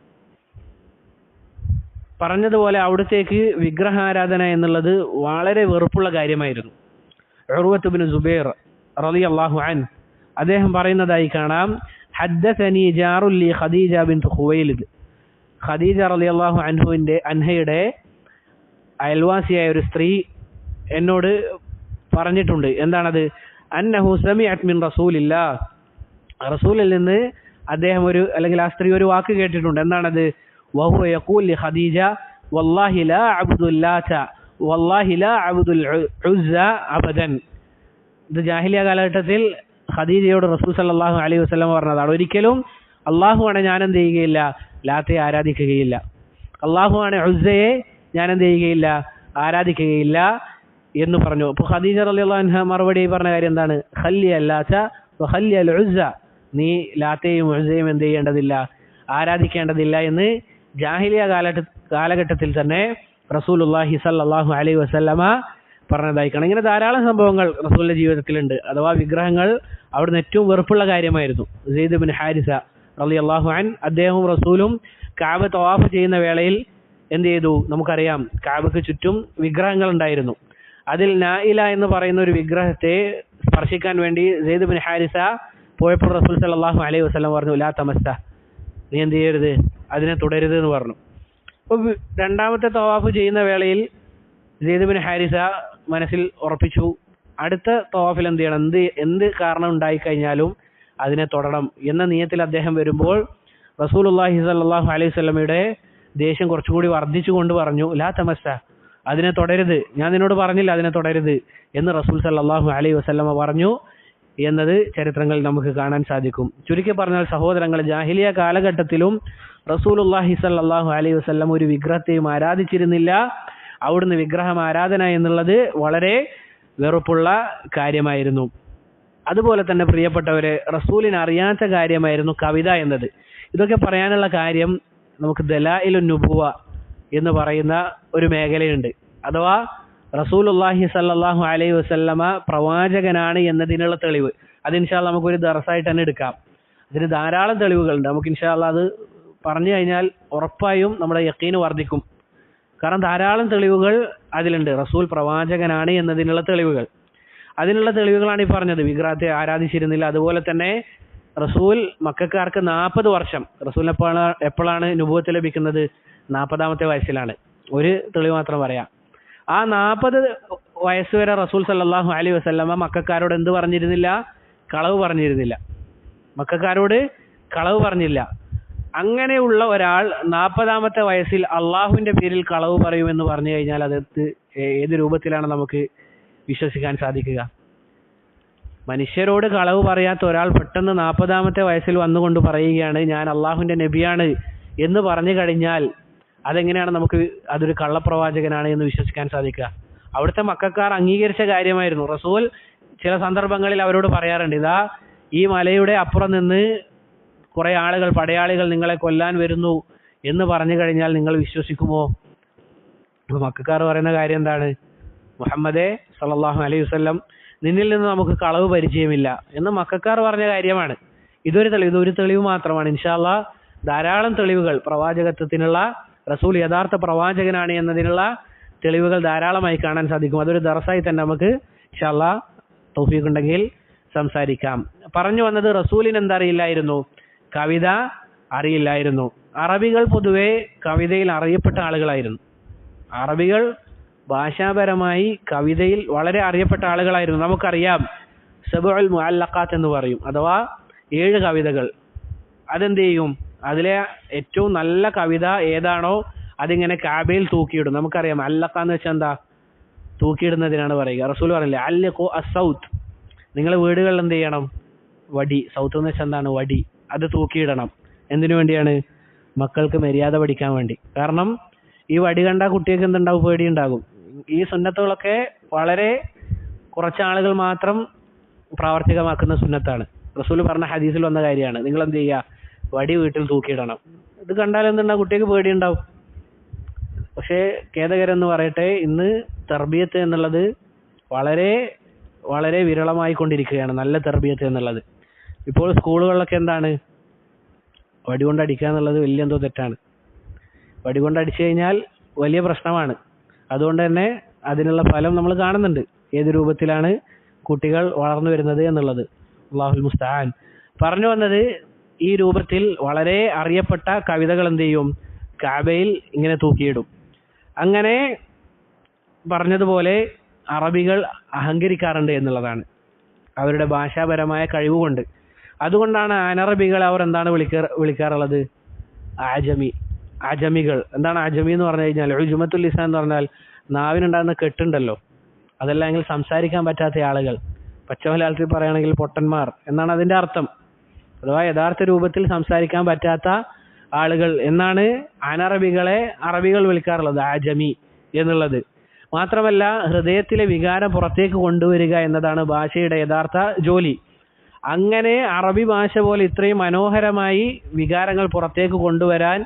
പറഞ്ഞതുപോലെ അവിടത്തേക്ക് വിഗ്രഹാരാധന എന്നുള്ളത് വളരെ വെറുപ്പുള്ള കാര്യമായിരുന്നു. ഉർവത്ത് ഇബ്നു സുബൈർ റളിയല്ലാഹു അൻഹു അദ്ദേഹം പറയുന്നതായി കാണാം, ഹദ്ദസനി ജാറുൽ ലി ഖദീജ ബിൻത് ഖുവൈലിദ്. ഖദീജ റളിയല്ലാഹു അൻഹയുടെ അയൽവാസിയായ ഒരു സ്ത്രീ എന്നോട് പറഞ്ഞിട്ടുണ്ട്. എന്താണത്? അന്നഹു സമിഅത് മിൻ റസൂലില്ലാഹ്, റസൂലിൽ നിന്ന് അദ്ദേഹം അല്ലെങ്കിൽ ആ സ്ത്രീ ഒരു വാക്ക് കേട്ടിട്ടുണ്ട്. എന്താണത്? വഹുവ യഖൂൽ ലി ഖദീജ വല്ലാഹി ലാ അബ്ദുൽ ലാത വല്ലാഹി ലാ അബ്ദുൽ ഉസ്സ അബദൻ. ഇത് ജാഹിലിയ കാലഘട്ടത്തിൽ ഖദീജയോട് റസൂൽ സല്ലല്ലാഹു അലൈഹി വസല്ലം പറഞ്ഞതാണ്. ഒരിക്കലും അള്ളാഹുവാണ് ഞാൻ എന്ത് ചെയ്യുകയില്ല, ലാത്തയെ ആരാധിക്കുകയില്ല. അള്ളാഹുവാണ് ഉസ്സയെ ഞാൻ എന്ത് ചെയ്യുകയില്ല, ആരാധിക്കുകയില്ല എന്ന് പറഞ്ഞു. അപ്പോൾ ഖദീജ റളിയല്ലാഹു അൻഹ മറുപടി പറഞ്ഞ കാര്യം എന്താണ്? ഖല്ലിയ ലാത വഖല്ലിയ അൽ ഉസ്സ, നീ ലാത്തയും ഉസ്സയും എന്ത് ചെയ്യേണ്ടതില്ല, ആരാധിക്കേണ്ടതില്ല എന്ന് ജാഹിലിയ കാലഘട്ടത്തിൽ തന്നെ റസൂലുള്ളാഹി സ്വല്ലല്ലാഹു അലൈഹി വസല്ലമ പറഞ്ഞതായി കാണാം. ഇങ്ങനെ ധാരാളം സംഭവങ്ങൾ റസൂലിന്റെ ജീവിതത്തിലുണ്ട്. അഥവാ വിഗ്രഹങ്ങൾ അവിടുന്ന് ഏറ്റവും വെറുപ്പുള്ള കാര്യമായിരുന്നു. സെയ്ദ് ഇബ്നു ഹാരിസ റളിയല്ലാഹു അൻഹു അദ്ദേഹവും റസൂലും കഅബ തവാഫ് ചെയ്യുന്ന വേളയിൽ എന്ത് ചെയ്തു? നമുക്കറിയാം, കഅബക്ക് ചുറ്റും വിഗ്രഹങ്ങൾ ഉണ്ടായിരുന്നു. അതിൽ നായില എന്ന് പറയുന്ന ഒരു വിഗ്രഹത്തെ സ്പർശിക്കാൻ വേണ്ടി സെയ്ദ് ഇബ്നു ഹാരിസ പോയപ്പോൾ റസൂൽ സല്ലല്ലാഹു അലൈഹി വസല്ലം പറഞ്ഞു, ലാ തമസ്സ, നീ എന്ത് ചെയ്യരുത്, അതിനെ തുടരുത് എന്ന് പറഞ്ഞു. അപ്പോൾ രണ്ടാമത്തെ തവാഫ് ചെയ്യുന്ന വേളയിൽ സെയ്ദ് ഇബ്നു ഹാരിസ മനസ്സിൽ ഉറപ്പിച്ചു, അടുത്ത തവാഫിൽ എന്ത് ചെയ്യണം, എന്ത് കാരണം ഉണ്ടായിക്കഴിഞ്ഞാലും അതിനെ തൊടണം എന്ന നിയത്തിൽ അദ്ദേഹം വരുമ്പോൾ റസൂലുള്ളാഹി സ്വല്ലല്ലാഹു അലൈഹി വസല്ലമയുടെ ദേഷ്യം കുറച്ചുകൂടി വർദ്ധിച്ചുകൊണ്ട് പറഞ്ഞു, ലാ തമസ്സ, അതിനെ തുടരുത്, ഞാൻ നിന്നോട് പറഞ്ഞില്ല അതിനെ തുടരുത് എന്ന് റസൂൽ സല്ലല്ലാഹു അലൈഹി വസല്ലമ പറഞ്ഞു എന്നത് ചരിത്രങ്ങളിൽ നമുക്ക് കാണാൻ സാധിക്കും. ചുരുക്കി പറഞ്ഞാൽ സഹോദരങ്ങൾ, ജാഹിലിയ കാലഘട്ടത്തിലും റസൂലുള്ളാഹി സ്വല്ലല്ലാഹു അലൈഹി വസല്ലം ഒരു വിഗ്രഹത്തെയും ആരാധിച്ചിരുന്നില്ല. അവിടുന്ന് വിഗ്രഹം ആരാധന എന്നുള്ളത് വളരെ വെറുപ്പുള്ള കാര്യമായിരുന്നു. അതുപോലെ തന്നെ പ്രിയപ്പെട്ടവരെ, റസൂലിന് അറിയാത്ത കാര്യമായിരുന്നു കവിത എന്നത്. ഇതൊക്കെ പറയാനുള്ള കാര്യം, നമുക്ക് ദലായിലുൻ നുബുവ എന്ന് പറയുന്ന ഒരു മേഖലയുണ്ട്. അഥവാ റസൂലുള്ളാഹി സ്വല്ലല്ലാഹു അലൈഹി വസല്ലമ പ്രവാചകനാണ് എന്നതിനുള്ള തെളിവ്. അത് ഇൻഷാ അല്ലാഹ് നമുക്കൊരു ദർസായിട്ട് തന്നെ എടുക്കാം. അതിന് ധാരാളം തെളിവുകളുണ്ട്. നമുക്ക് ഇൻഷാ അല്ലാഹ് അത് പറഞ്ഞു കഴിഞ്ഞാൽ ഉറപ്പായും നമ്മുടെ യഖീന് വർദ്ധിക്കും. കാരണം ധാരാളം തെളിവുകൾ അതിലുണ്ട്, റസൂൽ പ്രവാചകനാണ് എന്നതിനുള്ള തെളിവുകൾ. അതിനുള്ള തെളിവുകളാണ് ഈ പറഞ്ഞത്. വിഗ്രഹത്തെ ആരാധിച്ചിരുന്നില്ല. അതുപോലെ തന്നെ റസൂൽ മക്കക്കാർക്ക് 40 വർഷം, റസൂലിന് എപ്പോഴാണ് നുബുവത്ത് ലഭിക്കുന്നത്? 40ാമത്തെ വയസ്സിലാണ്. ഒരു തെളിവ് മാത്രം പറയാം. ആ 40 വയസ്സ് വരെ റസൂൽ സല്ലല്ലാഹു അലൈഹി വസല്ലമ മക്കക്കാരോട് എന്ത് പറഞ്ഞിരുന്നില്ല? കളവ് പറഞ്ഞിരുന്നില്ല. മക്കക്കാരോട് കളവ് പറഞ്ഞില്ല. അങ്ങനെയുള്ള ഒരാൾ 40ാമത്തെ വയസ്സിൽ അള്ളാഹുവിന്റെ പേരിൽ കളവ് പറയുമെന്ന് പറഞ്ഞു കഴിഞ്ഞാൽ അത് ഏത് രൂപത്തിലാണ് നമുക്ക് വിശ്വസിക്കാൻ സാധിക്കുക? മനുഷ്യരോട് കളവ് പറയാത്ത ഒരാൾ പെട്ടെന്ന് 40ാമത്തെ വയസ്സിൽ വന്നുകൊണ്ട് പറയുകയാണ് ഞാൻ അള്ളാഹുവിന്റെ നബിയാണ് എന്ന് പറഞ്ഞു കഴിഞ്ഞാൽ അതെങ്ങനെയാണ് നമുക്ക് അതൊരു കള്ളപ്രവാചകനാണ് എന്ന് വിശ്വസിക്കാൻ സാധിക്കുക? അവിടുത്തെ മക്കക്കാർ അംഗീകരിച്ച കാര്യമായിരുന്നു. റസൂൽ ചില സന്ദർഭങ്ങളിൽ അവരോട് പറയാറുണ്ട്, ഇതാ ഈ മലയുടെ അപ്പുറം നിന്ന് കുറെ ആളുകൾ, പടയാളികൾ നിങ്ങളെ കൊല്ലാൻ വരുന്നു എന്ന് പറഞ്ഞു കഴിഞ്ഞാൽ നിങ്ങൾ വിശ്വസിക്കുമോ? അപ്പൊ മക്കക്കാർ പറയുന്ന കാര്യം എന്താണ്? മുഹമ്മദേ സല്ലല്ലാഹു അലൈഹി വസല്ലം, നിന്നിൽ നിന്ന് നമുക്ക് കളവ് പരിചയമില്ല എന്ന് മക്കക്കാർ പറഞ്ഞ കാര്യമാണ്. ഇതൊരു തെളിവ് മാത്രമാണ്. ഇൻഷാ അല്ലാഹ് ധാരാളം തെളിവുകൾ പ്രവാചകത്വത്തിനുള്ള, റസൂൽ യഥാർത്ഥ പ്രവാചകനാണ് എന്നതിനുള്ള തെളിവുകൾ ധാരാളമായി കാണാൻ സാധിക്കും. അതൊരു ദർസായി തന്നെ നമുക്ക് ഇൻഷാ അല്ലാഹ് തൗഫീഖ് ഉണ്ടെങ്കിൽ സംസാരിക്കാം. പറഞ്ഞു വന്നത്, റസൂലിന് എന്തറിയില്ലായിരുന്നു? കവിത അറിയില്ലായിരുന്നു. അറബികൾ പൊതുവെ കവിതയിൽ അറിയപ്പെട്ട ആളുകളായിരുന്നു. അറബികൾ ഭാഷാപരമായി കവിതയിൽ വളരെ അറിയപ്പെട്ട ആളുകളായിരുന്നു. നമുക്കറിയാം സബഉൽ മുഅല്ലഖാത്ത് എന്ന് പറയും, അഥവാ 7 കവിതകൾ. അതെന്ത് ചെയ്യും? അതിലെ ഏറ്റവും നല്ല കവിത ഏതാണോ അതിങ്ങനെ കാബയിൽ തൂക്കിയിടും. നമുക്കറിയാം അല്ലക്ക എന്ന് വെച്ചാൽ എന്താ? തൂക്കിയിടുന്നതിനാണ് പറയുക. റസൂൽ പറഞ്ഞില്ലേ അല്ലഖു അസൗത്ത്, നിങ്ങൾ വീടുകളിൽ എന്ത് ചെയ്യണം? വടി. സൗത്ത് എന്ന് വെച്ചാൽ എന്താണ്? വടി. അത് തൂക്കിയിടണം. എന്തിനു വേണ്ടിയാണ്? മക്കൾക്ക് മര്യാദ പഠിക്കാൻ വേണ്ടി. കാരണം ഈ വടി കണ്ട കുട്ടികൾക്ക് എന്തുണ്ടാവും? പേടിയുണ്ടാകും. ഈ സുന്നത്തുകളൊക്കെ വളരെ കുറച്ച് ആളുകൾ മാത്രം പ്രാവർത്തികമാക്കുന്ന സുന്നത്താണ്. റസൂൽ പറഞ്ഞ ഹദീസിൽ വന്ന കാര്യമാണ്. നിങ്ങൾ എന്ത് ചെയ്യുക? വടി വീട്ടിൽ തൂക്കിയിടണം. ഇത് കണ്ടാൽ എന്തുണ്ടാവും? കുട്ടിക്ക് പേടിയുണ്ടാവും. പക്ഷേ ഖേദകരെന്ന് പറയട്ടെ, ഇന്ന് തർബിയത്ത് എന്നുള്ളത് വളരെ വളരെ വിരളമായി കൊണ്ടിരിക്കുകയാണ്. നല്ല തർബിയത്ത് എന്നുള്ളത്. ഇപ്പോൾ സ്കൂളുകളിലൊക്കെ എന്താണ്? വടി കൊണ്ട് അടിക്കുക എന്നുള്ളത് വലിയ എന്തോ തെറ്റാണ്. വടി കൊണ്ട് അടിച്ചു കഴിഞ്ഞാൽ വലിയ പ്രശ്നമാണ്. അതുകൊണ്ട് തന്നെ അതിനുള്ള ഫലം നമ്മൾ കാണുന്നുണ്ട്. ഏത് രൂപത്തിലാണ് കുട്ടികൾ വളർന്നു വരുന്നത് എന്നുള്ളത്. അല്ലാഹുൽ മുസ്തആൻ. പറഞ്ഞു വന്നത്, ഈ രൂപത്തിൽ വളരെ അറിയപ്പെട്ട കവിതകൾ എന്ത് ചെയ്യും? കഅബയിൽ ഇങ്ങനെ തൂക്കിയിടും. അങ്ങനെ പറഞ്ഞതുപോലെ അറബികൾ അഹങ്കരിക്കാറുണ്ട് എന്നുള്ളതാണ്, അവരുടെ ഭാഷാപരമായ കഴിവുകൊണ്ട്. അതുകൊണ്ടാണ് അനറബികളെ അവർ എന്താണ് വിളിക്കാറുള്ളത്? ആജമി. അജമികൾ. എന്താണ് അജമി എന്ന് പറഞ്ഞു കഴിഞ്ഞാൽ? ഉജുമത്തുൽ ലിസാൻ എന്ന് പറഞ്ഞാൽ നാവിനുണ്ടാകുന്ന കെട്ടുണ്ടല്ലോ, അതല്ലെങ്കിൽ സംസാരിക്കാൻ പറ്റാത്ത ആളുകൾ. പച്ചമലയാളത്തിൽ പറയുകയാണെങ്കിൽ പൊട്ടന്മാർ എന്നാണ് അതിന്റെ അർത്ഥം. അഥവാ യഥാർത്ഥ രൂപത്തിൽ സംസാരിക്കാൻ പറ്റാത്ത ആളുകൾ എന്നാണ് അനറബികളെ അറബികൾ വിളിക്കാറുള്ളത്, ആജമി എന്നുള്ളത്. മാത്രമല്ല, ഹൃദയത്തിലെ വികാരം പുറത്തേക്ക് കൊണ്ടുവരിക എന്നതാണ് ഭാഷയുടെ യഥാർത്ഥ ജോലി. അങ്ങനെ അറബി ഭാഷ പോലെ ഇത്രയും മനോഹരമായി വികാരങ്ങൾ പുറത്തേക്ക് കൊണ്ടുവരാൻ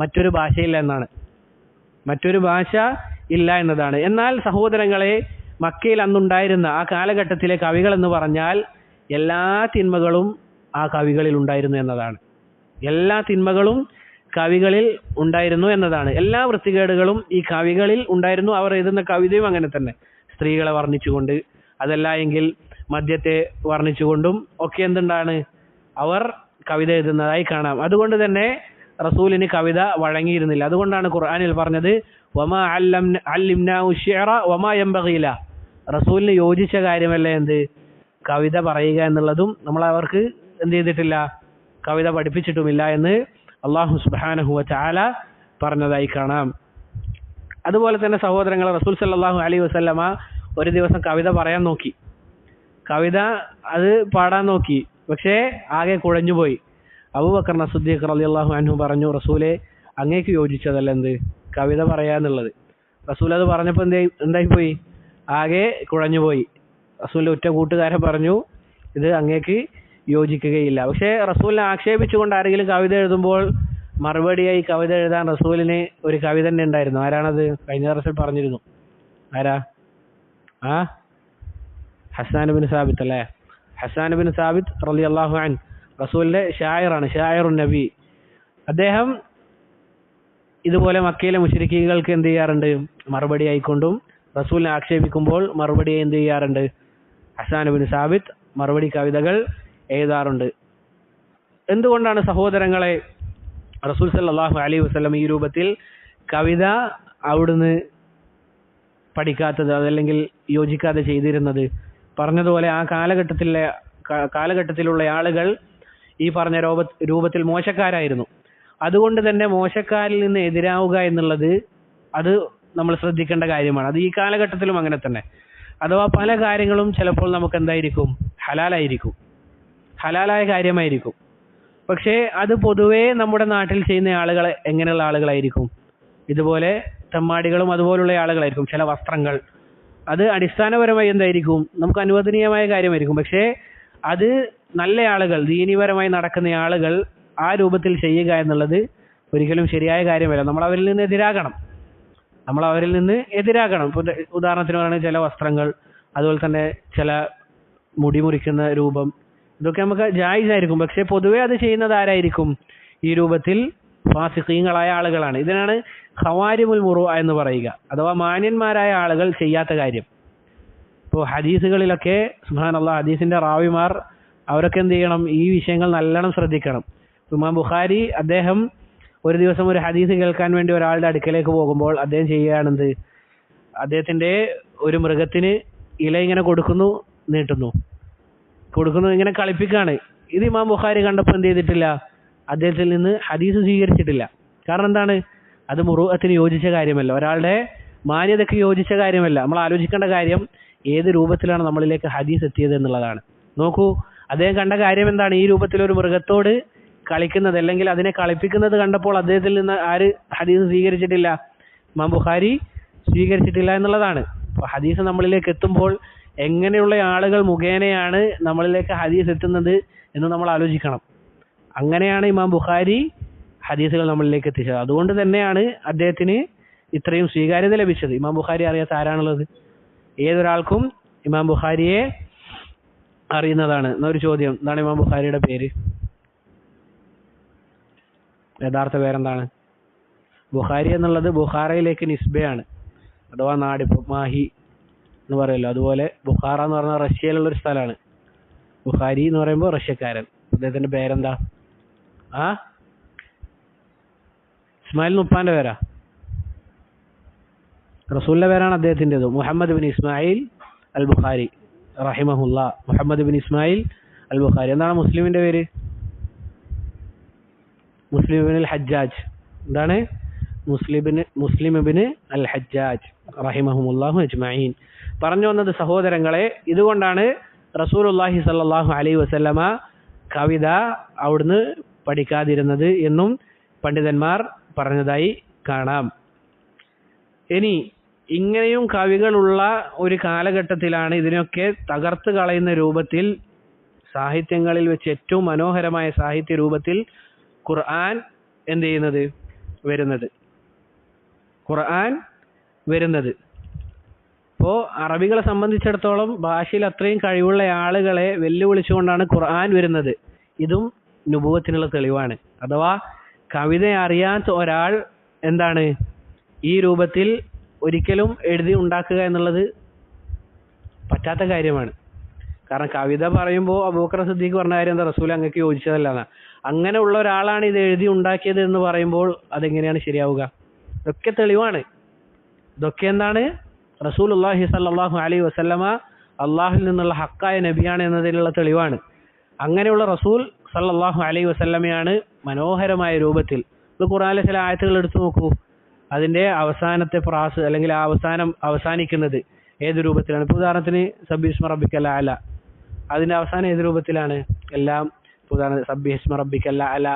മറ്റൊരു ഭാഷയില്ല എന്നാണ്, മറ്റൊരു ഭാഷ ഇല്ല എന്നതാണ്. എന്നാൽ സഹോദരങ്ങളെ, മക്കയിൽ അന്നുണ്ടായിരുന്ന ആ കാലഘട്ടത്തിലെ കവികൾ എന്ന് പറഞ്ഞാൽ എല്ലാ തിന്മകളും ആ കവികളിൽ ഉണ്ടായിരുന്നു എന്നതാണ്. എല്ലാ തിന്മകളും കവികളിൽ ഉണ്ടായിരുന്നു എന്നതാണ്. എല്ലാ വൃത്തികേടുകളും ഈ കവികളിൽ ഉണ്ടായിരുന്നു. അവർ എഴുതുന്ന കവിതയും അങ്ങനെ തന്നെ. സ്ത്രീകളെ വർണ്ണിച്ചുകൊണ്ട്, അതല്ല എങ്കിൽ മദ്യത്തെ വർണ്ണിച്ചുകൊണ്ടും ഒക്കെ എന്തുണ്ടാണ് അവർ കവിത എഴുതുന്നതായി കാണാം. അതുകൊണ്ട് തന്നെ റസൂലിന് കവിത വഴങ്ങിയിരുന്നില്ല. അതുകൊണ്ടാണ് ഖുർആനിൽ പറഞ്ഞത് വമാ അല്ലിംനാഹു ശിഅറ വമാ യംബഗി ലഹു. റസൂലിന് യോജിച്ച കാര്യമല്ല എന്ത്? കവിത പറയുക എന്നുള്ളതും. നമ്മൾ അവർക്ക് എന്ത് ചെയ്തിട്ടില്ല? കവിത പഠിപ്പിച്ചിട്ടുമില്ല എന്ന് അല്ലാഹു സുബ്ഹാനഹു വ തആല പറഞ്ഞതായി കാണാം. അതുപോലെ തന്നെ സഹോദരങ്ങളെ, റസൂൽ സല്ലല്ലാഹു അലൈഹി വസല്ലമ ഒരു ദിവസം കവിത പറയാൻ നോക്കി. കവിത അത് പാടാൻ നോക്കി. പക്ഷേ ആകെ കുഴഞ്ഞുപോയി. അബൂബക്കർ സിദ്ദീഖ് റളിയല്ലാഹു അൻഹു പറഞ്ഞു, റസൂലെ, അങ്ങേക്ക് യോജിച്ചതല്ല എന്ത്? കവിത പറയാന്നുള്ളത്. റസൂൽ അത് പറഞ്ഞപ്പോൾ എന്തായിപ്പോയി? ആകെ കുഴഞ്ഞുപോയി. റസൂലിന്റെ ഒറ്റ കൂട്ടുകാരൻ പറഞ്ഞു, ഇത് അങ്ങേക്ക് യോജിക്കുകയില്ല. പക്ഷേ റസൂലിനെ ആക്ഷേപിച്ചുകൊണ്ട് ആരെങ്കിലും കവിത എഴുതുമ്പോൾ മറുപടിയായി കവിത എഴുതാൻ റസൂലിന് ഒരു കവി തന്നെ ഉണ്ടായിരുന്നു. ആരാണത്? കഴിഞ്ഞ ദിവസം പറഞ്ഞിരുന്നു. ആരാ? ഹസ്സാൻ ബിൻ സാബിത്ത് അല്ലേ? ഹസ്സാൻ ബിൻ സാബിത്ത് റളിയല്ലാഹു അൻഹു റസൂലിന്റെ ഷായറാണ്, ഷായറുൻ നബി. അദ്ദേഹം ഇതുപോലെ മക്കയിലെ മുശ്രിക്കീകൾക്ക് എന്ത് ചെയ്യാറുണ്ട്? മറുപടി ആയിക്കൊണ്ടും റസൂലിനെ ആക്ഷേപിക്കുമ്പോൾ മറുപടി എന്ത് ചെയ്യാറുണ്ട്? ഹസ്സാൻ ബിൻ സാബിത്ത് മറുപടി കവിതകൾ എഴുതാറുണ്ട്. എന്തുകൊണ്ടാണ് സഹോദരങ്ങളെ റസൂൽ സല്ലല്ലാഹു അലൈഹി വസല്ലം ഈ രൂപത്തിൽ കവിത അവിടുന്ന് പഠിക്കാത്തത്, അതല്ലെങ്കിൽ യോജിക്കാതെ ചെയ്തിരുന്നത്? പറഞ്ഞതുപോലെ ആ കാലഘട്ടത്തിലുള്ള ആളുകൾ ഈ പറഞ്ഞ രൂപത്തിൽ മോശക്കാരായിരുന്നു. അതുകൊണ്ട് തന്നെ മോശക്കാരിൽ നിന്ന് എതിരാവുക എന്നുള്ളത് അത് നമ്മൾ ശ്രദ്ധിക്കേണ്ട കാര്യമാണ്. അത് ഈ കാലഘട്ടത്തിലും അങ്ങനെ തന്നെ. അഥവാ പല കാര്യങ്ങളും ചിലപ്പോൾ നമുക്ക് എന്തായിരിക്കും? ഹലാലായിരിക്കും, ഹലാലായ കാര്യമായിരിക്കും. പക്ഷേ അത് പൊതുവേ നമ്മുടെ നാട്ടിൽ ചെയ്യുന്ന ആളുകൾ എങ്ങനെയുള്ള ആളുകളായിരിക്കും? ഇതുപോലെ തെമ്മാടികളും അതുപോലുള്ള ആളുകളായിരിക്കും. ചില വസ്ത്രങ്ങൾ, അത് അടിസ്ഥാനപരമായി എന്തായിരിക്കും? നമുക്ക് അനുവദനീയമായ കാര്യമായിരിക്കും. പക്ഷേ അത് നല്ല ആളുകൾ, ദീനീപരമായി നടക്കുന്ന ആളുകൾ ആ രൂപത്തിൽ ചെയ്യുക എന്നുള്ളത് ഒരിക്കലും ശരിയായ കാര്യമല്ല. നമ്മൾ അവരിൽ നിന്ന് എതിരാകണം. ഉദാഹരണത്തിന് പറയുന്നത് ചില വസ്ത്രങ്ങൾ, അതുപോലെ തന്നെ ചില മുടി മുറിക്കുന്ന രൂപം, ഇതൊക്കെ നമുക്ക് ജായിസായിരിക്കും. പക്ഷെ പൊതുവെ അത് ചെയ്യുന്നത് ആരായിരിക്കും? ഈ രൂപത്തിൽ ഫാസിഖീങ്ങളായ ആളുകളാണ്. ഇതിനാണ് ഖവാരിമുൽ മുറുഅ എന്ന് പറയുക, അഥവാ മാന്യന്മാരായ ആളുകൾ ചെയ്യാത്ത കാര്യം. ഇപ്പോൾ ഹദീസുകളിലൊക്കെ സുബ്ഹാനല്ലാഹ്, ഹദീസിന്റെ റാവിമാർ അവരൊക്കെ എന്ത് ചെയ്യണം? ഈ വിഷയങ്ങൾ നല്ലോണം ശ്രദ്ധിക്കണം. ഇമാം ബുഖാരി അദ്ദേഹം ഒരു ദിവസം ഒരു ഹദീസ് കേൾക്കാൻ വേണ്ടി ഒരാളുടെ അടുക്കലേക്ക് പോകുമ്പോൾ അദ്ദേഹം ചെയ്യുകയാണെന്ത്? അദ്ദേഹത്തിന്റെ ഒരു മൃഗത്തിന് ഇല ഇങ്ങനെ നീട്ടുന്നു, ഇങ്ങനെ കളിപ്പിക്കുകയാണ്. ഇത് ഇമാം ബുഖാരി കണ്ടപ്പോൾ എന്ത് ചെയ്തിട്ടില്ല? അദ്ദേഹത്തിൽ നിന്ന് ഹദീസ് സ്വീകരിച്ചിട്ടില്ല. കാരണം എന്താണ്? അത് മുറുഅത്തിന് യോജിച്ച കാര്യമല്ല, ഒരാളുടെ മാന്യതയ്ക്ക് യോജിച്ച കാര്യമല്ല. നമ്മൾ ആലോചിക്കേണ്ട കാര്യം ഏത് രൂപത്തിലാണ് നമ്മളിലേക്ക് ഹദീസ് എത്തിയത് എന്നുള്ളതാണ്. നോക്കൂ, അദ്ദേഹം കണ്ട കാര്യം എന്താണ്? ഈ രൂപത്തിൽ ഒരു മൃഗത്തോട് കളിക്കുന്നത് അല്ലെങ്കിൽ അതിനെ കളിപ്പിക്കുന്നത് കണ്ടപ്പോൾ അദ്ദേഹത്തിൽ നിന്ന് ആര് ഹദീസ് സ്വീകരിച്ചിട്ടില്ല? ഇമാം ബുഖാരി സ്വീകരിച്ചിട്ടില്ല എന്നുള്ളതാണ്. അപ്പോൾ ഹദീസ് നമ്മളിലേക്ക് എത്തുമ്പോൾ എങ്ങനെയുള്ള ആളുകൾ മുഖേനയാണ് നമ്മളിലേക്ക് ഹദീസ് എത്തുന്നത് എന്ന് നമ്മൾ ആലോചിക്കണം. അങ്ങനെയാണ് ഇമാം ബുഖാരി ഹദീസുകൾ നമ്മളിലേക്ക് എത്തിച്ചത്. അതുകൊണ്ട് തന്നെയാണ് അദ്ദേഹത്തിന് ഇത്രയും സ്വീകാര്യത ലഭിച്ചത്. ഇമാം ബുഖാരി അറിയാത്ത ആരാണുള്ളത്? ഏതൊരാൾക്കും ഇമാം ബുഖാരിയെ അറിയുന്നതാണ്. എന്നൊരു ചോദ്യം, എന്താണ് ഇമാം ബുഖാരിയുടെ പേര്? യഥാർത്ഥ പേരെന്താണ്? ബുഖാരി എന്നുള്ളത് ബുഖാറയിലേക്ക് നിസ്ബയാണ്, അഥവാ നാട്. ഇപ്പോൾ മാഹി എന്ന് പറയുമല്ലോ, അതുപോലെ ബുഖാറ എന്ന് പറഞ്ഞാൽ റഷ്യയിലുള്ളൊരു സ്ഥലമാണ്. ബുഖാരി എന്ന് പറയുമ്പോൾ റഷ്യക്കാരൻ. അദ്ദേഹത്തിന്റെ പേരെന്താ? ഇസ്മായിൽ ഉപ്പാന്റെ പേരാ? റസൂലിന്റെ പേരാണ് അദ്ദേഹത്തിൻ്റെത്. മുഹമ്മദ് ബിൻ ഇസ്മായിൽ അൽ ബുഖാരി റഹിമഹുല്ല. മുഹമ്മദ് ബിൻ ഇസ്മായിൽ അൽ ബുഖാരി. എന്താണ് മുസ്ലിമിന്റെ പേര്? മുസ്ലിം ഇബ്നു അൽ ഹജ്ജാജ്. എന്താണ്? മുസ്ലിം ഇബ്നു അൽ ഹജ്ജാജ് റഹിമഹുമുല്ലാഹു അജ്മഈൻ. പറഞ്ഞു വന്നത് സഹോദരങ്ങളെ, ഇതുകൊണ്ടാണ് റസൂലുള്ളാഹി സ്വല്ലല്ലാഹു അലൈഹി വസല്ലമ കവിത അവിടുന്ന് പഠിക്കാതിരുന്നത് എന്നും പണ്ഡിതന്മാർ പറഞ്ഞതായി കാണാം. ഇനി ഇങ്ങനെയും കവികളുള്ള ഒരു കാലഘട്ടത്തിലാണ് ഇതിനൊക്കെ തകർത്ത് കളയുന്ന രൂപത്തിൽ, സാഹിത്യങ്ങളിൽ വെച്ച് ഏറ്റവും മനോഹരമായ സാഹിത്യ രൂപത്തിൽ ഖുർആൻ എന്ത് ചെയ്യുന്നത്? വരുന്നത്. ഖുർആൻ വരുന്നത്. ഇപ്പോൾ അറബികളെ സംബന്ധിച്ചിടത്തോളം ഭാഷയിൽ അത്രയും കഴിവുള്ള ആളുകളെ വെല്ലുവിളിച്ചുകൊണ്ടാണ് ഖുർആൻ വരുന്നത്. ഇതും നുബുവത്തിനുള്ള തെളിവാണ്. അഥവാ കവിത അറിയാത്ത ഒരാൾ എന്താണ് ഈ രൂപത്തിൽ ഒരിക്കലും എഴുതി ഉണ്ടാക്കുക എന്നുള്ളത് പറ്റാത്ത കാര്യമാണ്. കാരണം കവിത പറയുമ്പോൾ അബൂബക്കർ സിദ്ദീഖ് പറഞ്ഞ കാര്യം എന്താ? റസൂൽ അങ്ങക്ക് യോജിച്ചതല്ല. അങ്ങനെ ഉള്ള ഒരാളാണ് ഇത് എഴുതി ഉണ്ടാക്കിയത് എന്ന് പറയുമ്പോൾ അതെങ്ങനെയാണ് ശരിയാവുക? ഇതൊക്കെ തെളിവാണ്. ഇതൊക്കെ എന്താണ്? റസൂലുള്ളാഹി സ്വല്ലല്ലാഹു അലൈഹി വസല്ലമ അള്ളാഹുവിൽ നിന്നുള്ള ഹക്കായ നബിയാണ് എന്നതിനുള്ള തെളിവാണ്. അങ്ങനെയുള്ള റസൂൽ സല്ലല്ലാഹു അലൈഹി വസല്ലമയാണ് മനോഹരമായ രൂപത്തിൽ. ഖുർആനിലെ ചില ആയത്തുകൾ എടുത്തു നോക്കൂ. അതിന്റെ അവസാനത്തെ പ്രാസ് അല്ലെങ്കിൽ ആ അവസാനിക്കുന്നത് ഏത് രൂപത്തിലാണ്? ഇപ്പോൾ ഉദാഹരണത്തിന് സബ്ബിഹിസ്മ റബ്ബിക്കൽ അഅല, അതിന്റെ അവസാനം ഏത് രൂപത്തിലാണ്? എല്ലാം ഉദാഹരണം സബ്ബിഹിസ്മ റബ്ബിക്കൽ അഅല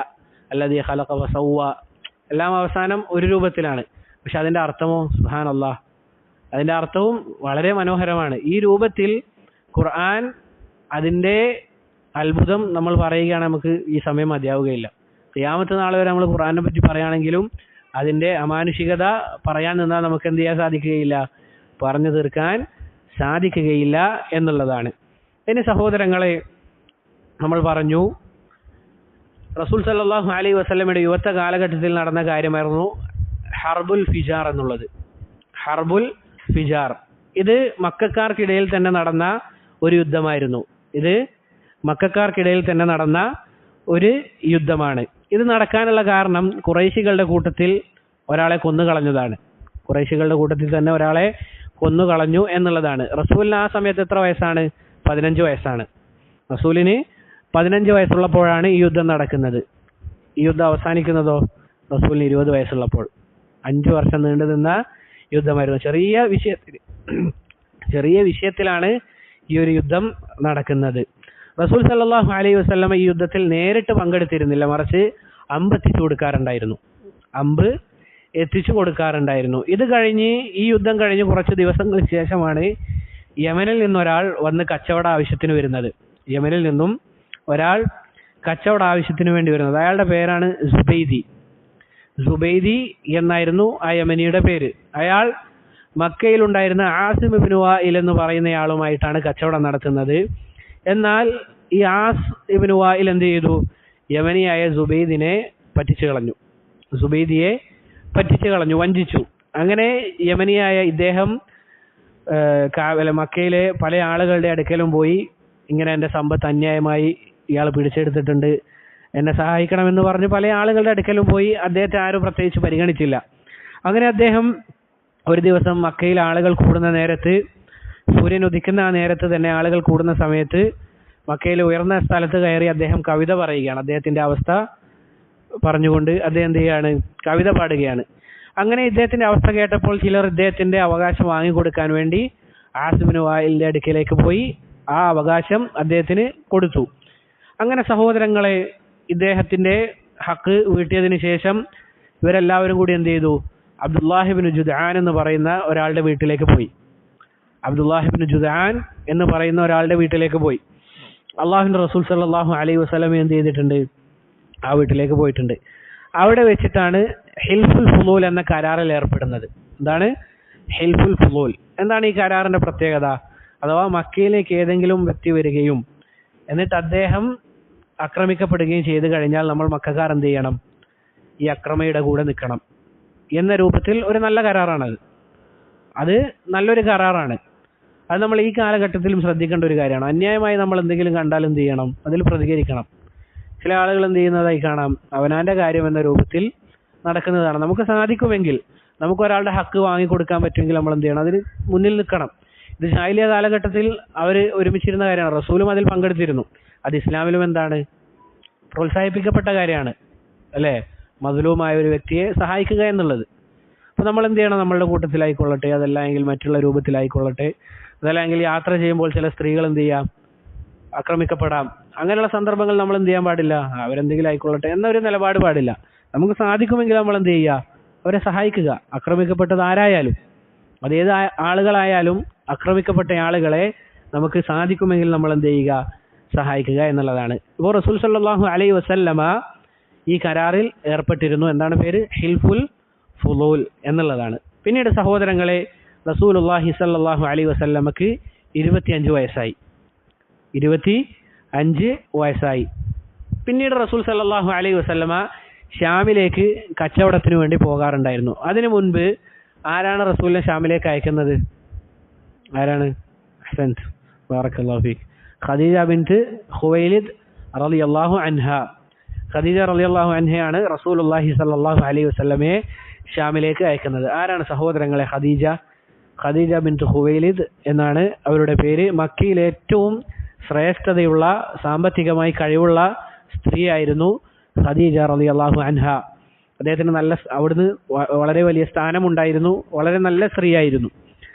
അല്ലദീ ഖലഖ വസവ്വ, എല്ലാം അവസാനം ഒരു രൂപത്തിലാണ്. പക്ഷെ അതിന്റെ അർത്ഥമോ സുബ്ഹാനല്ലാഹ്, അതിന്റെ അർത്ഥവും വളരെ മനോഹരമാണ്. ഈ രൂപത്തിൽ ഖുർആൻ, അതിന്റെ അത്ഭുതം നമ്മൾ പറയുകയാണ്, നമുക്ക് ഈ സമയം മതിയാവുകയില്ല. ഖിയാമത്ത് നാൾ വരെ നമ്മൾ ഖുർആനെ പറ്റി പറയുകയാണെങ്കിലും അതിന്റെ അമാനുഷികത പറയാൻ നിന്നാൽ നമുക്ക് എന്ത് ചെയ്യാൻ സാധിക്കുകയില്ല? പറഞ്ഞു തീർക്കാൻ സാധിക്കുകയില്ല എന്നുള്ളതാണ്. ഇനി സഹോദരങ്ങളെ, നമ്മൾ പറഞ്ഞു റസൂൽ സല്ലല്ലാഹു അലൈഹി വസല്ലമയുടെ യുവത്വ കാലഘട്ടത്തിൽ നടന്ന കാര്യമായിരുന്നു ഹർബുൽ ഫിജാർ എന്നുള്ളത്. ഹർബുൽ ഫിജാർ ഇത് മക്കക്കാർക്കിടയിൽ തന്നെ നടന്ന ഒരു യുദ്ധമായിരുന്നു. ഇത് മക്കക്കാർക്കിടയിൽ തന്നെ നടന്ന ഒരു യുദ്ധമാണ്. ഇത് നടക്കാനുള്ള കാരണം ഖുറൈശികളുടെ കൂട്ടത്തിൽ ഒരാളെ കൊന്നുകളഞ്ഞതാണ്. ഖുറൈശികളുടെ കൂട്ടത്തിൽ തന്നെ ഒരാളെ കൊന്നുകളഞ്ഞു എന്നുള്ളതാണ്. റസൂലിന് ആ സമയത്ത് എത്ര വയസ്സാണ്? 15 വയസ്സാണ്. റസൂലിന് 15 വയസ്സുള്ളപ്പോഴാണ് ഈ യുദ്ധം നടക്കുന്നത്. ഈ യുദ്ധം അവസാനിക്കുന്നതോ റസൂലിന് 20 വയസ്സുള്ളപ്പോൾ. 5 വർഷം നീണ്ടു നിന്ന യുദ്ധമായിരുന്നു. ചെറിയ വിഷയത്തിലാണ് ഈ ഒരു യുദ്ധം നടക്കുന്നത്. റസൂൽ സല്ലല്ലാഹു അലൈഹി വസല്ലമ ഈ യുദ്ധത്തിൽ നേരിട്ട് പങ്കെടുത്തിരുന്നില്ല, മറിച്ച് അമ്പ് എത്തിച്ചു കൊടുക്കാറുണ്ടായിരുന്നു. ഇത് കഴിഞ്ഞ്, ഈ യുദ്ധം കഴിഞ്ഞ് കുറച്ച് ദിവസങ്ങൾക്ക് ശേഷമാണ് യമനിൽ നിന്നൊരാൾ വന്ന് കച്ചവട ആവശ്യത്തിന് വരുന്നത്. യമനിൽ നിന്നും ഒരാൾ കച്ചവട ആവശ്യത്തിന് വേണ്ടി വരുന്നത്. അയാളുടെ പേരാണ് സുബൈദി എന്നായിരുന്നു ആ യമനിയുടെ പേര്. അയാൾ മക്കയിലുണ്ടായിരുന്ന ആസിം ഇബ്നു വായിൽ എന്ന് പറയുന്നയാളുമായിട്ടാണ് കച്ചവടം നടത്തുന്നത്. എന്നാൽ ഈ ആസ് ഇബ്നു വായിൽ എന്ത് ചെയ്തു? യമനിയായ സുബൈദിയെ പറ്റിച്ചു കളഞ്ഞു, വഞ്ചിച്ചു. അങ്ങനെ യമനിയായ ഇദ്ദേഹം മക്കയിലെ പല ആളുകളുടെ അടുക്കലും പോയി, ഇങ്ങനെ എൻ്റെ സമ്പത്ത് അന്യായമായി ഇയാൾ പിടിച്ചെടുത്തിട്ടുണ്ട്, എന്നെ സഹായിക്കണമെന്ന് പറഞ്ഞ് പല ആളുകളുടെ അടുക്കലും പോയി. അദ്ദേഹത്തെ ആരും പ്രത്യേകിച്ച് പരിഗണിച്ചില്ല. അങ്ങനെ അദ്ദേഹം ഒരു ദിവസം മക്കയിൽ ആളുകൾ കൂടുന്ന നേരത്ത്, സൂര്യൻ ഉദിക്കുന്ന ആ നേരത്ത് തന്നെ ആളുകൾ കൂടുന്ന സമയത്ത് മക്കയിലെ ഉയർന്ന സ്ഥലത്ത് കയറി അദ്ദേഹം കവിത പറയുകയാണ്. അദ്ദേഹത്തിന്റെ അവസ്ഥ പറഞ്ഞുകൊണ്ട് അദ്ദേഹം എന്ത് ചെയ്യാണ്, കവിത പാടുകയാണ്. അങ്ങനെ ഇദ്ദേഹത്തിന്റെ അവസ്ഥ കേട്ടപ്പോൾ ചിലർ ഇദ്ദേഹത്തിന്റെ അവകാശം വാങ്ങിക്കൊടുക്കാൻ വേണ്ടി ആസിം ബിൻ വായിലിന്റെ അടുക്കലേക്ക് പോയി ആ അവകാശം അദ്ദേഹത്തിന് കൊടുത്തു. അങ്ങനെ സഹോദരങ്ങളെ, ഇദ്ദേഹത്തിന്റെ ഹക്ക് വീട്ടിയതിനു ശേഷം ഇവരെല്ലാവരും കൂടി എന്ത് ചെയ്തു, അബ്ദുല്ലാഹിബിൻ ജുദ്ആൻ എന്ന് പറയുന്ന ഒരാളുടെ വീട്ടിലേക്ക് പോയി. അബ്ദുല്ലാഹിബിൻ ജുദ്ആൻ എന്ന് പറയുന്ന ഒരാളുടെ വീട്ടിലേക്ക് പോയി. അള്ളാഹുവിന്റെ റസൂൽ സല്ലല്ലാഹു അലൈഹി വസല്ലം എന്ത് ചെയ്തിട്ടുണ്ട്, ആ വീട്ടിലേക്ക് പോയിട്ടുണ്ട്. അവിടെ വെച്ചിട്ടാണ് ഹിൽഫുൽ ഫുളൂൽ എന്ന കരാറിൽ ഏർപ്പെടുന്നത്. എന്താണ് ഹിൽഫുൽ ഫുളൂൽ? എന്താണ് ഈ കരാറിന്റെ പ്രത്യേകത? അഥവാ മക്കയിലേക്ക് ഏതെങ്കിലും വ്യക്തി വരികയും എന്നിട്ട് അദ്ദേഹം ആക്രമിക്കപ്പെടുകയും ചെയ്തു കഴിഞ്ഞാൽ നമ്മൾ മക്കക്കാർ എന്ത് ചെയ്യണം, ഈ അക്രമിയുടെ കൂടെ നിൽക്കണം എന്ന രൂപത്തിൽ ഒരു നല്ല കരാറാണത്. അത് നല്ലൊരു കരാറാണ്. അത് നമ്മൾ ഈ കാലഘട്ടത്തിലും ശ്രദ്ധിക്കേണ്ട ഒരു കാര്യമാണ്. അന്യായമായി നമ്മൾ എന്തെങ്കിലും കണ്ടാൽ എന്ത് ചെയ്യണം, അതിൽ പ്രതികരിക്കണം. ചില ആളുകൾ എന്ത് ചെയ്യുന്നതായി കാണാം, അവനാന്റെ കാര്യം എന്ന രൂപത്തിൽ നടക്കുന്നതാണ്. നമുക്ക് സാധിക്കുമെങ്കിൽ, നമുക്ക് ഒരാളുടെ ഹക്ക് വാങ്ങിക്കൊടുക്കാൻ പറ്റുമെങ്കിൽ നമ്മൾ എന്ത് ചെയ്യണം, അതിന് മുന്നിൽ നിൽക്കണം. ഇത് ജാഹിലിയ കാലഘട്ടത്തിൽ അവർ ഒരുമിച്ചിരുന്ന കാര്യമാണ്. റസൂലും അതിൽ പങ്കെടുത്തിരുന്നു. അത് ഇസ്ലാമിലും എന്താണ്, പ്രോത്സാഹിപ്പിക്കപ്പെട്ട കാര്യമാണ് അല്ലേ, മദ്ലൂമായ ഒരു വ്യക്തിയെ സഹായിക്കുക എന്നുള്ളത്. അപ്പോൾ നമ്മൾ എന്ത് ചെയ്യണം, നമ്മളുടെ കൂട്ടത്തിലായിക്കൊള്ളട്ടെ, അതല്ലെങ്കിൽ മറ്റുള്ള രൂപത്തിലായിക്കൊള്ളട്ടെ, അതല്ലെങ്കിൽ യാത്ര ചെയ്യുമ്പോൾ ചില സ്ത്രീകൾ എന്ത് ചെയ്യാം, ആക്രമിക്കപ്പെടാം. അങ്ങനെയുള്ള സന്ദർഭങ്ങൾ നമ്മൾ എന്ത് ചെയ്യാൻ പാടില്ല, അവരെന്തെങ്കിലും ആയിക്കൊള്ളട്ടെ എന്നൊരു നിലപാട് പാടില്ല. നമുക്ക് സാധിക്കുമെങ്കിൽ നമ്മൾ എന്ത് ചെയ്യുക, അവരെ സഹായിക്കുക. ആക്രമിക്കപ്പെട്ടത് ആരായാലും, അതേത് ആളുകളായാലും ആക്രമിക്കപ്പെട്ട ആളുകളെ നമുക്ക് സാധിക്കുമെങ്കിൽ നമ്മൾ എന്ത് ചെയ്യുക, സഹായിക്കുക എന്നുള്ളതാണ്. ഇപ്പോൾ റസൂൽ സല്ലല്ലാഹു അലൈഹി വസല്ലമ ഈ കരാറിൽ ഏർപ്പെട്ടിരുന്നു. എന്താണ് പേര്? ഹിൽഫുൽ ഫുളൂൽ എന്നുള്ളതാണ്. പിന്നീട് സഹോദരങ്ങളെ, റസൂലുള്ളാഹി സല്ലല്ലാഹു അലൈഹി വസല്ലമക്ക് 25 വയസ്സായി. 25 വയസ്സായി. പിന്നീട് റസൂൽ സല്ലല്ലാഹു അലൈഹി വസല്ലമ ഷാമിലേക്ക് കച്ചവടത്തിന് വേണ്ടി പോകാറുണ്ടായിരുന്നു. അതിനു മുൻപ് ആരാണ് റസൂലിനെ ഷാമിലേക്ക് അയക്കുന്നത്? ആരാണ്? അഹ്സൻത്, ബാറക്കല്ലാഹു ഫീക്. ഖദീജ ബിൻത് ഖുവൈലിദ് റളിയല്ലാഹു അൻഹ. ഖദീജ റളിയല്ലാഹു അൻഹയാണ് റസൂലുള്ളാഹി സ്വല്ലല്ലാഹു അലൈഹി വസല്ലമയെ ഷാമിലേക്ക് അയക്കുന്നത്. ആരാണ് സഹോദരങ്ങളെ? ഖദീജ. ഖദീജ ബിൻത് ഖുവൈലിദ് എന്നാണ് അവരുടെ പേര്. മക്കയിൽ ഏറ്റവും ശ്രേഷ്ഠതയുള്ള, സാമ്പത്തികമായി കഴിവുള്ള സ്ത്രീയായിരുന്നു ഖദീജ റളിയല്ലാഹു അൻഹ. അദ്ദേഹത്തിന് അവിടുന്ന് വളരെ വലിയ സ്ഥാനമുണ്ടായിരുന്നു. വളരെ നല്ല സ്ത്രീയായിരുന്നു.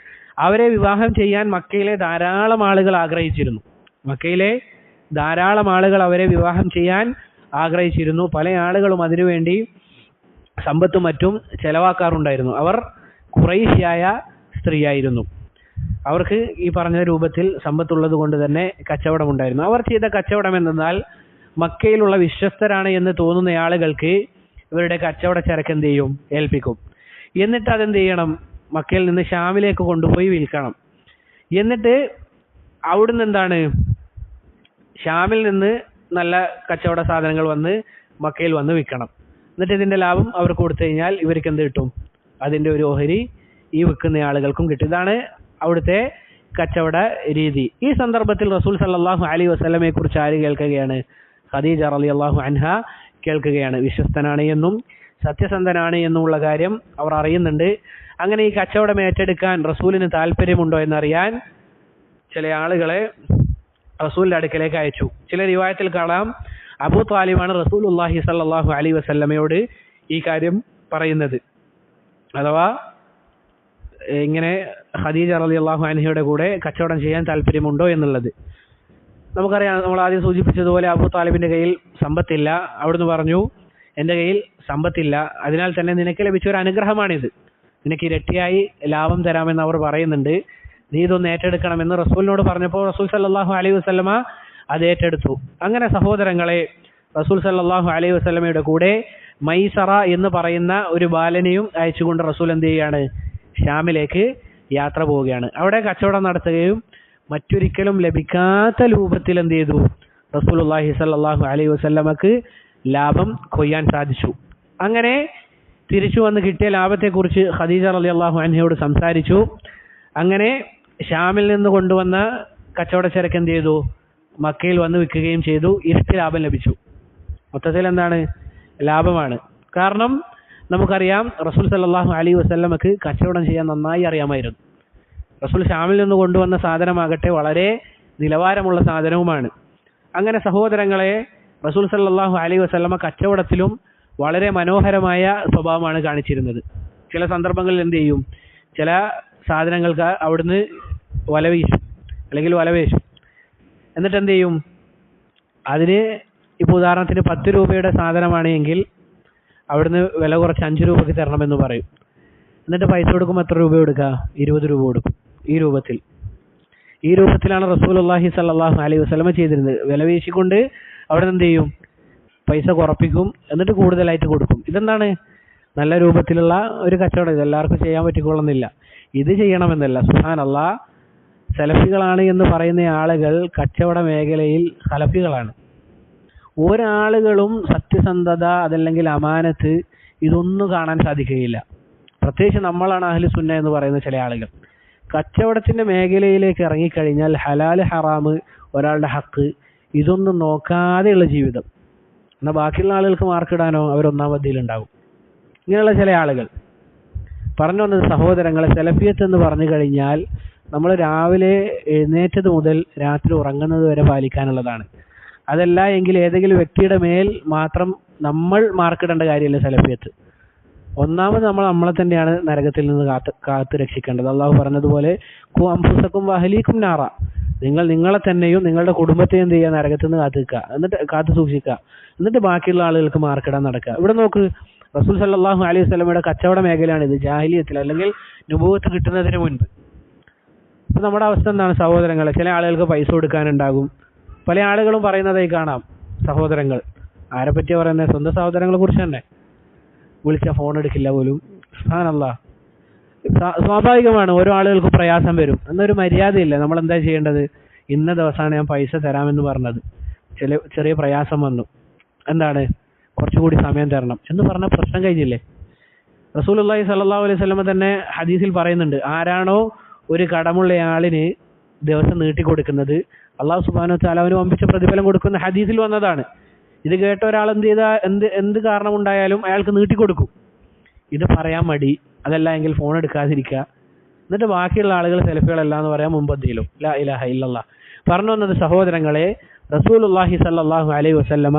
അവരെ വിവാഹം ചെയ്യാൻ മക്കയിലെ ധാരാളം ആളുകൾ ആഗ്രഹിച്ചിരുന്നു. മക്കയിലെ ധാരാളം ആളുകൾ അവരെ വിവാഹം ചെയ്യാൻ ആഗ്രഹിച്ചിരുന്നു. പല ആളുകളും അതിനുവേണ്ടി സമ്പത്തും മറ്റും ചെലവാക്കാറുണ്ടായിരുന്നു. അവർ ഖുറൈശിയായ സ്ത്രീയായിരുന്നു. അവർക്ക് ഈ പറഞ്ഞ രൂപത്തിൽ സമ്പത്തുള്ളത് കൊണ്ട് തന്നെ കച്ചവടം ഉണ്ടായിരുന്നു. അവർ ചെയ്ത കച്ചവടം എന്തെന്നാൽ, മക്കയിലുള്ള വിശ്വസ്തരാണ് എന്ന് തോന്നുന്ന ആളുകൾക്ക് ഇവരുടെ കച്ചവട ചരക്ക് എന്ത് ചെയ്യും, ഏൽപ്പിക്കും. എന്നിട്ട് അതെന്ത് ചെയ്യണം, മക്കയിൽ നിന്ന് ഷാമിലേക്ക് കൊണ്ടുപോയി വിൽക്കണം. എന്നിട്ട് അവിടുന്ന് എന്താണ്, ഷാമിൽ നിന്ന് നല്ല കച്ചവട സാധനങ്ങൾ വന്ന് മക്കയിൽ വന്ന് വിൽക്കണം. എന്നിട്ട് ഇതിന്റെ ലാഭം അവർക്ക് കൊടുത്തു കഴിഞ്ഞാൽ ഇവർക്ക് എന്ത് കിട്ടും, അതിന്റെ ഒരു ഓഹരി ഈ വിൽക്കുന്ന ആളുകൾക്കും കിട്ടും. ഇതാണ് അവിടുത്തെ കച്ചവട രീതി. ഈ സന്ദർഭത്തിൽ റസൂൽ സല്ലല്ലാഹു അലൈഹി വസല്ലമയെ കുറിച്ച് ആര് കേൾക്കുകയാണ്? ഖദീജ റളിയല്ലാഹു അൻഹ കേൾക്കുകയാണ്. വിശ്വസ്തനാണ് എന്നും സത്യസന്ധനാണ് എന്നുമുള്ള കാര്യം അവർ അറിയുന്നുണ്ട്. അങ്ങനെ ഈ കച്ചവടം ഏറ്റെടുക്കാൻ റസൂലിന് താല്പര്യമുണ്ടോ എന്നറിയാൻ ചില ആളുകളെ റസൂലിന്റെ അടുക്കലേക്ക് അയച്ചു. ചില റിവായത്തിൽ കാണാം, അബൂ ത്വാലിബാണ് റസൂലുള്ളാഹി സ്വല്ലല്ലാഹു അലൈഹി വസല്ലമയോട് ഈ കാര്യം പറയുന്നത്. അഥവാ ഇങ്ങനെ ഖദീജ റളിയല്ലാഹു അൻഹയുടെ കൂടെ കച്ചവടം ചെയ്യാൻ താല്പര്യമുണ്ടോ എന്നുള്ളത്. നമുക്കറിയാം, നമ്മൾ ആദ്യം സൂചിപ്പിച്ചതുപോലെ അബൂ ത്വാലിബിന്റെ കയ്യിൽ സമ്പത്തില്ല. അവിടുന്ന് പറഞ്ഞു, എൻ്റെ കയ്യിൽ സമ്പത്തില്ല, അതിനാൽ തന്നെ നിനക്ക് ലഭിച്ച ഒരു അനുഗ്രഹമാണിത്, നിനക്ക് ഇരട്ടിയായി ലാഭം തരാമെന്ന് അവർ പറയുന്നുണ്ട്, നീ ഇതൊന്ന് ഏറ്റെടുക്കണമെന്ന് റസൂലിനോട് പറഞ്ഞപ്പോൾ റസൂൽ സല്ലല്ലാഹു അലൈഹി വസല്ലമ അത് ഏറ്റെടുത്തു. അങ്ങനെ സഹോദരങ്ങളെ, റസൂൽ സല്ലല്ലാഹു അലൈഹി വസല്ലമയുടെ കൂടെ മൈസറ എന്ന് പറയുന്ന ഒരു ബാലനെയും അയച്ചുകൊണ്ട് റസൂൽ എന്ത് ചെയ്യാണ്, ഷാമിലേക്ക് യാത്ര പോവുകയാണ്. അവിടെ കച്ചവടം നടത്തുകയും മറ്റൊരിക്കലും ലഭിക്കാത്ത രൂപത്തിൽ എന്ത് ചെയ്തു, റസൂലുള്ളാഹി സ്വല്ലല്ലാഹു അലൈഹി വസല്ലമക്ക് ലാഭം കൊയ്യാൻ സാധിച്ചു. അങ്ങനെ തിരിച്ചു വന്ന് കിട്ടിയ ലാഭത്തെക്കുറിച്ച് ഖദീജ റളിയല്ലാഹു അൻഹയോട് സംസാരിച്ചു. അങ്ങനെ ഷാമിൽ നിന്ന് കൊണ്ടുവന്ന കച്ചവട ചരക്ക് എന്ത് ചെയ്തു, മക്കയിൽ വന്ന് വിൽക്കുകയും ചെയ്തു. ഇരട്ടി ലാഭം ലഭിച്ചു. മൊത്തത്തിൽ എന്താണ്, ലാഭമാണ്. കാരണം നമുക്കറിയാം, റസൂൽ സല്ലല്ലാഹു അലൈഹി വസല്ലമക്ക് കച്ചവടം ചെയ്യാൻ നന്നായി അറിയാമായിരുന്നു. റസൂൽ ഷാമിൽ നിന്ന് കൊണ്ടുവന്ന സാധനമാകട്ടെ വളരെ നിലവാരമുള്ള സാധനവുമാണ്. അങ്ങനെ സഹോദരങ്ങളെ, റസൂൽ സല്ലല്ലാഹു അലൈഹി വസല്ലമ കച്ചവടത്തിലും വളരെ മനോഹരമായ സ്വഭാവമാണ് കാണിച്ചിരുന്നത്. ചില സന്ദർഭങ്ങളിൽ എന്ത് ചെയ്യും, ചില സാധനങ്ങൾക്ക് അവിടുന്ന് വലവീശും അല്ലെങ്കിൽ വലവേശും. എന്നിട്ട് എന്ത് ചെയ്യും, അതിന് ഇപ്പോൾ ഉദാഹരണത്തിന് 10 രൂപയുടെ സാധനമാണ് എങ്കിൽ അവിടുന്ന് വില കുറച്ച് 5 രൂപയ്ക്ക് തരണമെന്ന് പറയും. എന്നിട്ട് പൈസ കൊടുക്കുമ്പോൾ എത്ര രൂപ കൊടുക്കുക? 20 രൂപ കൊടുക്കും. ഈ രൂപത്തിലാണ് റസൂലുള്ളാഹി സ്വല്ലല്ലാഹു അലൈഹി വസല്ലമ ചെയ്തിരുന്നത്. വില വീശിക്കൊണ്ട് അവിടെ എന്ത് ചെയ്യും, പൈസ കുറപ്പിക്കും, എന്നിട്ട് കൂടുതലായിട്ട് കൊടുക്കും. ഇതെന്താണ്? നല്ല രൂപത്തിലുള്ള ഒരു കച്ചവടം. ഇത് എല്ലാവർക്കും ചെയ്യാൻ പറ്റിക്കൊള്ളുന്നില്ല. ഇത് ചെയ്യണമെന്നല്ല. സുബ്ഹാനല്ലാഹ്, സലഫികളാണ് എന്ന് പറയുന്ന ആളുകൾ കച്ചവട മേഖലയിൽ ഖലഫികളാണ്. ഒരാളുകളും സത്യസന്ധത അതല്ലെങ്കിൽ അമാനത്ത് ഇതൊന്നും കാണാൻ സാധിക്കുകയില്ല. പ്രത്യേകിച്ച് നമ്മളാണ് അഹ്ലു സുന്ന എന്ന് പറയുന്ന ചില ആളുകൾ. കച്ചവടത്തിന്റെ മേഖലയിലേക്ക് ഇറങ്ങിക്കഴിഞ്ഞാൽ ഹലാൽ ഹറാം, ഒരാളുടെ ഹക്ക്, ഇതൊന്നും നോക്കാതെയുള്ള ജീവിതം. എന്നാൽ ബാക്കിയുള്ള ആളുകൾക്ക് മാർക്കിടാനോ അവരൊന്നാമതിയിലുണ്ടാകും. ഇങ്ങനെയുള്ള ചില ആളുകൾ പറഞ്ഞു വന്നത്, സഹോദരങ്ങളെ, സലഫിയത്ത് എന്ന് പറഞ്ഞു കഴിഞ്ഞാൽ നമ്മൾ രാവിലെ എഴുന്നേറ്റത് മുതൽ രാത്രി ഉറങ്ങുന്നത് വരെ പാലിക്കാനുള്ളതാണ്. അതല്ല എങ്കിൽ ഏതെങ്കിലും വ്യക്തിയുടെ മേൽ മാത്രം നമ്മൾ മാർക്കിടേണ്ട കാര്യമല്ല സലഫിയത്ത്. ഒന്നാമത് നമ്മളെ തന്നെയാണ് നരകത്തിൽ നിന്ന് കാത്ത് രക്ഷിക്കേണ്ടത്. അള്ളാഹു പറഞ്ഞതുപോലെ, ഖു അൻഫുസകും വഅഹ്ലീകും നാറ, നിങ്ങൾ നിങ്ങളെ തന്നെയും നിങ്ങളുടെ കുടുംബത്തെയും എന്ത് ചെയ്യുക, നരകത്തിൽ നിന്ന് കാത്തു സൂക്ഷിക്കുക. എന്നിട്ട് ബാക്കിയുള്ള ആളുകൾക്ക് മാർക്കിടാൻ നടക്കുക. ഇവിടെ നോക്ക്, റസൂൽ സല്ലല്ലാഹു അലൈഹി വസല്ലമയുടെ കച്ചവട മേഖലയാണിത്, ജാഹിലിയത്തിൽ അല്ലെങ്കിൽ നുബുവത്ത് കിട്ടുന്നതിന് മുൻപ്. ഇപ്പൊ നമ്മുടെ അവസ്ഥ എന്താണ് സഹോദരങ്ങളെ? ചില ആളുകൾക്ക് പൈസ കൊടുക്കാനുണ്ടാകും. പല ആളുകളും പറയുന്നതായി കാണാം, സഹോദരങ്ങൾ. ആരെ പറ്റിയാ പറയുന്നത്? സ്വന്തം സഹോദരങ്ങളെ കുറിച്ച് തന്നെ. വിളിച്ച ഫോൺ എടുക്കില്ല പോലും. സുബ്ഹാനല്ലാഹ്, സ്വാഭാവികമാണ്, ഓരോ ആളുകൾക്ക് പ്രയാസം വരും. എന്നൊരു മര്യാദയില്ല. നമ്മൾ എന്താ ചെയ്യേണ്ടത്? ഇന്ന ദിവസമാണ് ഞാൻ പൈസ തരാമെന്ന് പറഞ്ഞത്, ചെറിയ പ്രയാസം വന്നു, എന്താണ്, കുറച്ചുകൂടി സമയം തരണം എന്ന് പറഞ്ഞ പ്രശ്നം കഴിഞ്ഞില്ലേ? റസൂലുള്ളാഹി സ്വല്ലല്ലാഹു അലൈഹി വസല്ലം തന്നെ ഹദീസിൽ പറയുന്നുണ്ട്, ആരാണോ ഒരു കടമുള്ള ആളിന് ദിവസം നീട്ടിക്കൊടുക്കുന്നത് അള്ളാഹു സുബ്ഹാനഹു വ തആല അവന് വമ്പിച്ച പ്രതിഫലം കൊടുക്കുന്ന ഹദീസിൽ വന്നതാണ്. ഇത് കേട്ട ഒരാൾ എന്ത് കാരണമുണ്ടായാലും അയാൾക്ക് നീട്ടിക്കൊടുക്കും. ഇത് പറയാൻ മടി, അതല്ല എങ്കിൽ ഫോൺ എടുക്കാതിരിക്കുക. എന്നിട്ട് ബാക്കിയുള്ള ആളുകൾ സെൽഫികളല്ല എന്ന് പറയാൻ മുമ്പെത്തിയിലും ലാ ഇലാഹ ഇല്ലല്ലാഹ്. പറഞ്ഞു വന്നത് സഹോദരങ്ങളെ, റസൂലുള്ളാഹി സ്വല്ലല്ലാഹു അലൈഹി വസല്ലമ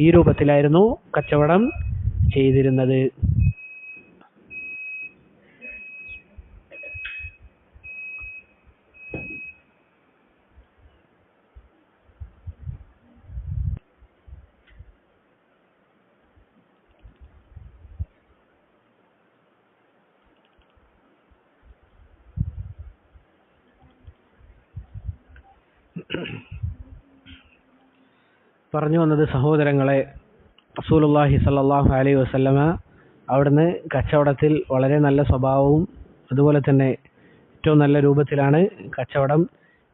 ഈ രൂപത്തിലായിരുന്നു കച്ചവടം ചെയ്തിരുന്നത്. പറഞ്ഞു വന്നത് സഹോദരങ്ങളെ, റസൂലുള്ളാഹി സ്വല്ലല്ലാഹു അലൈഹി വസല്ലമ അവിടുന്ന് കച്ചവടത്തിൽ വളരെ നല്ല സ്വഭാവവും അതുപോലെ തന്നെ ഏറ്റവും നല്ല രൂപത്തിലാണ് കച്ചവടം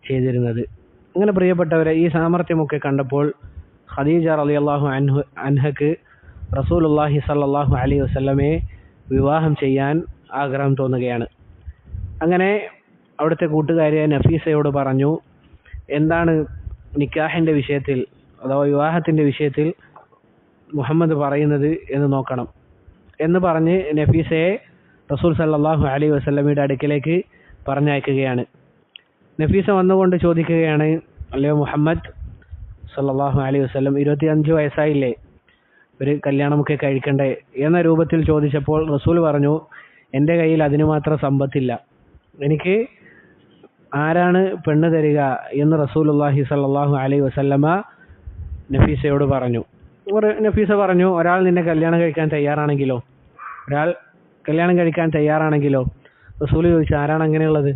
ചെയ്തിരുന്നത്. അങ്ങനെ പ്രിയപ്പെട്ടവരെ, ഈ സാമർത്ഥ്യമൊക്കെ കണ്ടപ്പോൾ ഖദീജ റളിയല്ലാഹു അൻഹക്ക് റസൂലുള്ളാഹി സ്വല്ലല്ലാഹു അലൈഹി വസല്ലമയെ വിവാഹം ചെയ്യാൻ ആഗ്രഹം തോന്നുകയാണ്. അങ്ങനെ അവിടുത്തെ കൂട്ടുകാരിയായ നഫീസയോട് പറഞ്ഞു, എന്താണ് നിക്കാഹിന്റെ വിഷയത്തിൽ അഥവാ വിവാഹത്തിന്റെ വിഷയത്തിൽ മുഹമ്മദ് പറയുന്നത് എന്ന് നോക്കണം എന്ന് പറഞ്ഞ് നഫീസയെ റസൂൽ സല്ലല്ലാഹു അലൈഹി വസല്ലമയുടെ അടുക്കിലേക്ക് പറഞ്ഞയക്കുകയാണ്. നഫീസ വന്നുകൊണ്ട് ചോദിക്കുകയാണ്, അല്ലയോ മുഹമ്മദ് സല്ലല്ലാഹു അലൈഹി വസല്ലം, 25 വയസ്സായില്ലേ, ഒരു കല്യാണമൊക്കെ കഴിക്കണ്ടേ എന്ന രൂപത്തിൽ ചോദിച്ചപ്പോൾ റസൂൽ പറഞ്ഞു, എൻ്റെ കയ്യിൽ അതിന് മാത്രം സമ്പത്തില്ല, എനിക്ക് ആരാണ് പെണ്ണ് തരിക എന്ന് റസൂലുള്ളാഹി സ്വല്ലല്ലാഹു അലൈഹി വസല്ലമ നഫീസയോട് പറഞ്ഞു. നഫീസ പറഞ്ഞു, ഒരാൾ നിന്നെ കല്യാണം കഴിക്കാൻ തയ്യാറാണെങ്കിലോ? റസൂൽ ചോദിച്ചു, ആരാണ് അങ്ങനെയുള്ളത്?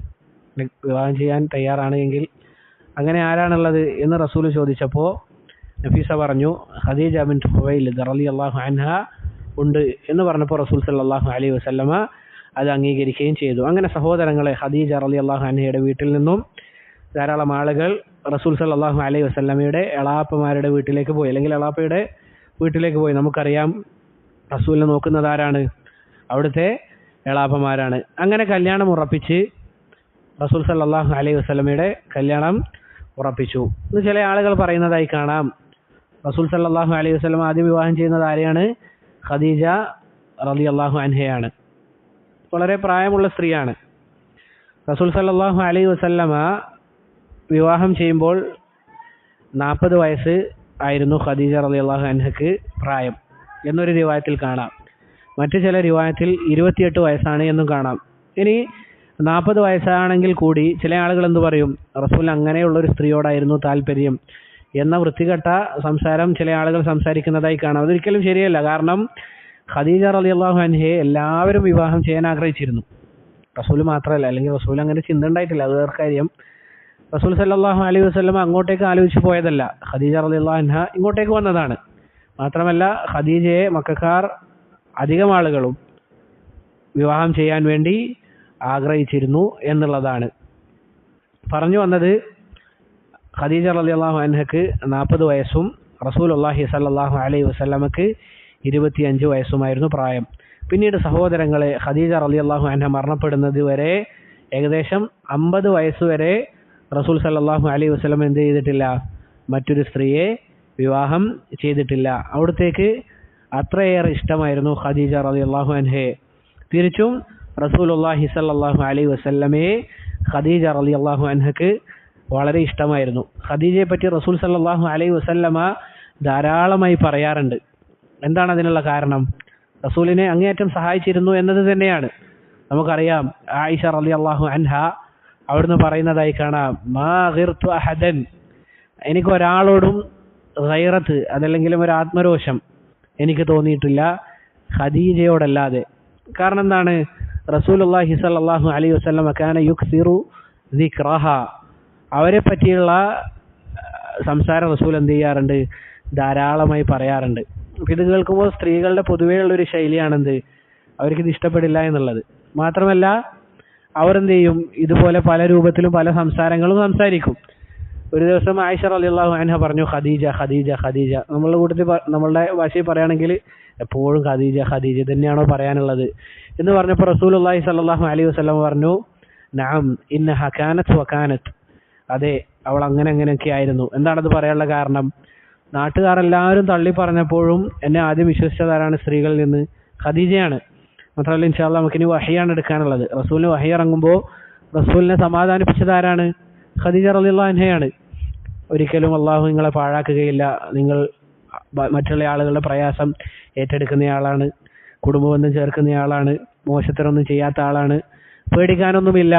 വിവാഹം ചെയ്യാൻ തയ്യാറാണ് എങ്കിൽ അങ്ങനെ ആരാണുള്ളത് എന്ന് റസൂൽ ചോദിച്ചപ്പോൾ നഫീസ പറഞ്ഞു, ഖദീജ ബിൻത് ഖുവൈലിദ് റളിയല്ലാഹു അൻഹ ഉണ്ട് എന്ന് പറഞ്ഞപ്പോൾ റസൂൽ സല്ലല്ലാഹു അലൈഹി വസല്ലമ അത് അംഗീകരിക്കുകയും ചെയ്തു. അങ്ങനെ സഹോദരങ്ങളെ, ഖദീജ റളിയല്ലാഹു അൻഹയുടെ വീട്ടിൽ നിന്നും ധാരാളം ആളുകൾ റസൂൽ സല്ലല്ലാഹു അലൈഹി വസല്ലമയുടെ എളാപ്പമാരുടെ വീട്ടിലേക്ക് പോയി, അല്ലെങ്കിൽ എളാപ്പയുടെ വീട്ടിലേക്ക് പോയി. നമുക്കറിയാം, റസൂലിനെ നോക്കുന്നത് ആരാണ്? അവിടുത്തെ എളാപ്പമാരാണ്. അങ്ങനെ കല്യാണം ഉറപ്പിച്ച് റസൂൽ സല്ലല്ലാഹു അലൈഹി വസല്ലമയുടെ കല്യാണം ഉറപ്പിച്ചു. ഇന്ന് ചില ആളുകൾ പറയുന്നതായി കാണാം, റസൂൽ സല്ലല്ലാഹു അലൈഹി വസല്ലം ആദ്യം വിവാഹം ചെയ്യുന്നത് ആരെയാണ്? ഖദീജ റളിയല്ലാഹു അൻഹയാണ്. വളരെ പ്രായമുള്ള സ്ത്രീയാണ്. റസൂൽ സല്ലല്ലാഹു അലൈഹി വസല്ലമ വിവാഹം ചെയ്യുമ്പോൾ 40 വയസ്സ് ആയിരുന്നു ഖദീജ റളിയല്ലാഹു അൻഹക്ക് പ്രായം. എന്നൊരു റിവായത്തിൽ കാണാം. മറ്റു ചില റിവായത്തിൽ 28 വയസ്സാണ് എന്നും കാണാം. ഇനി 40 വയസ്സാണെങ്കിൽ കൂടി ചില ആളുകൾ എന്ത് പറയും, റസൂൽ അങ്ങനെയുള്ളൊരു സ്ത്രീയോടായിരുന്നു താല്പര്യം എന്ന വൃത്തികെട്ട സംസാരം ചില ആളുകൾ സംസാരിക്കുന്നതായി കാണാം. അതൊരിക്കലും ശരിയല്ല. കാരണം ഖദീജ റളിയല്ലാഹു അൻഹയെ എല്ലാവരും വിവാഹം ചെയ്യാൻ ആഗ്രഹിച്ചിരുന്നു. റസൂൽ മാത്രമല്ല, അല്ലെങ്കിൽ റസൂൽ അങ്ങനെ ചിന്ത ഉണ്ടായിട്ടില്ല, അത് വേറെ കാര്യം. റസൂൽ സല്ലല്ലാഹു അലൈഹി വസല്ലം അങ്ങോട്ടേക്ക് ആലോചിച്ച് പോയതല്ല, ഖദീജ റളിയല്ലാഹു അൻഹ ഇങ്ങോട്ടേക്ക് വന്നതാണ്. മാത്രമല്ല ഖദീജയെ മക്കക്കാർ അധികം ആളുകളും വിവാഹം ചെയ്യാൻ വേണ്ടി ആഗ്രഹിച്ചിരുന്നു എന്നുള്ളതാണ്. പറഞ്ഞു വന്നത്, ഖദീജ റളിയല്ലാഹു അൻഹക്ക് 40 വയസ്സും റസൂലുള്ളാഹി സ്വല്ലല്ലാഹു അലൈഹി വസല്ലമക്ക് 25 വയസ്സുമായിരുന്നു പ്രായം. പിന്നീട് സഹോദരങ്ങളെ, ഖദീജ റളിയല്ലാഹു അൻഹ മരണപ്പെടുന്നത് വരെ ഏകദേശം 50 വയസ്സ് വരെ റസൂൽ സല്ലല്ലാഹു അലൈഹി വസല്ലം എന്ത് ചെയ്തിട്ടില്ല, മറ്റൊരു സ്ത്രീയെ വിവാഹം ചെയ്തിട്ടില്ല. അവിടത്തേക്ക് അത്രയേറെ ഇഷ്ടമായിരുന്നു ഖദീജ റളിയല്ലാഹു അൻഹയെ. തിരിച്ചും റസൂലുള്ളാഹി സ്വല്ലല്ലാഹു അലൈഹി വസല്ലമയെ ഖദീജ റളിയല്ലാഹു അൻഹക്ക് വളരെ ഇഷ്ടമായിരുന്നു. ഖദീജയെ പറ്റി റസൂൽ സല്ലല്ലാഹു അലൈഹി വസല്ലമ ധാരാളമായി പറയാറുണ്ട്. എന്താണ് അതിനുള്ള കാരണം? റസൂലിനെ അങ്ങേയറ്റം സഹായിച്ചിരുന്നു എന്നത് തന്നെയാണ്. നമുക്കറിയാം, ആയിഷ റളിയല്ലാഹു അൻഹ അവിടുന്ന് പറയുന്നതായി കാണാം, മാ ഗിർതു അഹദൻ, എനിക്ക് ഒരാളോടും ഗൈറത്ത് അതല്ലെങ്കിലും ഒരു ആത്മരോഷം എനിക്ക് തോന്നിയിട്ടില്ല ഖദീജയോടല്ലാതെ. കാരണം എന്താണ്? റസൂലുള്ളാഹി സ്വല്ലല്ലാഹു അലൈഹി വസല്ലം കാന യുക്സിറു ദിക്റഹ, അവരെ പറ്റിയുള്ള സംസാരം റസൂൽ എന്ത് ചെയ്യാറുണ്ട്, ധാരാളമായി പറയാറുണ്ട്. ഇത് കേൾക്കുമ്പോൾ സ്ത്രീകളുടെ പൊതുവെയുള്ളൊരു ശൈലിയാണെന്ത്, അവർക്കിത് ഇഷ്ടപ്പെടില്ല എന്നുള്ളത്. മാത്രമല്ല അവർ എന്ത് ചെയ്യും, ഇതുപോലെ പല രൂപത്തിലും പല സംസാരങ്ങളും സംസാരിക്കും. ഒരു ദിവസം ആയിഷ റളിയല്ലാഹു അൻഹ പറഞ്ഞു, ഖദീജ ഖദീജ ഖദീജ. നമ്മളുടെ കൂട്ടത്തിൽ നമ്മളുടെ ഭാഷയിൽ പറയുകയാണെങ്കിൽ എപ്പോഴും ഖദീജ ഖദീജ തന്നെയാണോ പറയാനുള്ളത് എന്ന് പറഞ്ഞപ്പോൾ റസൂലുള്ളാഹി സ്വല്ലല്ലാഹു അലൈഹി വസല്ലം പറഞ്ഞു, നഅം ഇന്നഹ കാനത് വകാനത്, അതെ അവൾ അങ്ങനെയൊക്കെ ആയിരുന്നു. എന്താണത് പറയാനുള്ള കാരണം? നാട്ടുകാർ എല്ലാവരും തള്ളി പറഞ്ഞപ്പോഴും എന്നെ ആദ്യം വിശ്വസിച്ചതാരാണ് സ്ത്രീകളിൽ നിന്ന്? ഖദീജയാണ്. മാത്രമല്ല ഇൻഷാ അല്ലാഹ് നമുക്കിനി വഹിയാണ് എടുക്കാനുള്ളത്. റസൂലിന് വഹി ഇറങ്ങുമ്പോൾ റസൂലിനെ സമാധാനിപ്പിച്ചതാരാണ്? ഖദീജ റളിയല്ലാഹു അൻഹയാണ്. ഒരിക്കലും അള്ളാഹു നിങ്ങളെ പാഴാക്കുകയില്ല, നിങ്ങൾ മറ്റുള്ള ആളുകളുടെ പ്രയാസം ഏറ്റെടുക്കുന്നയാളാണ്, കുടുംബബന്ധം ചേർക്കുന്നയാളാണ്, മോശത്തരൊന്നും ചെയ്യാത്ത ആളാണ്, പേടിക്കാനൊന്നുമില്ല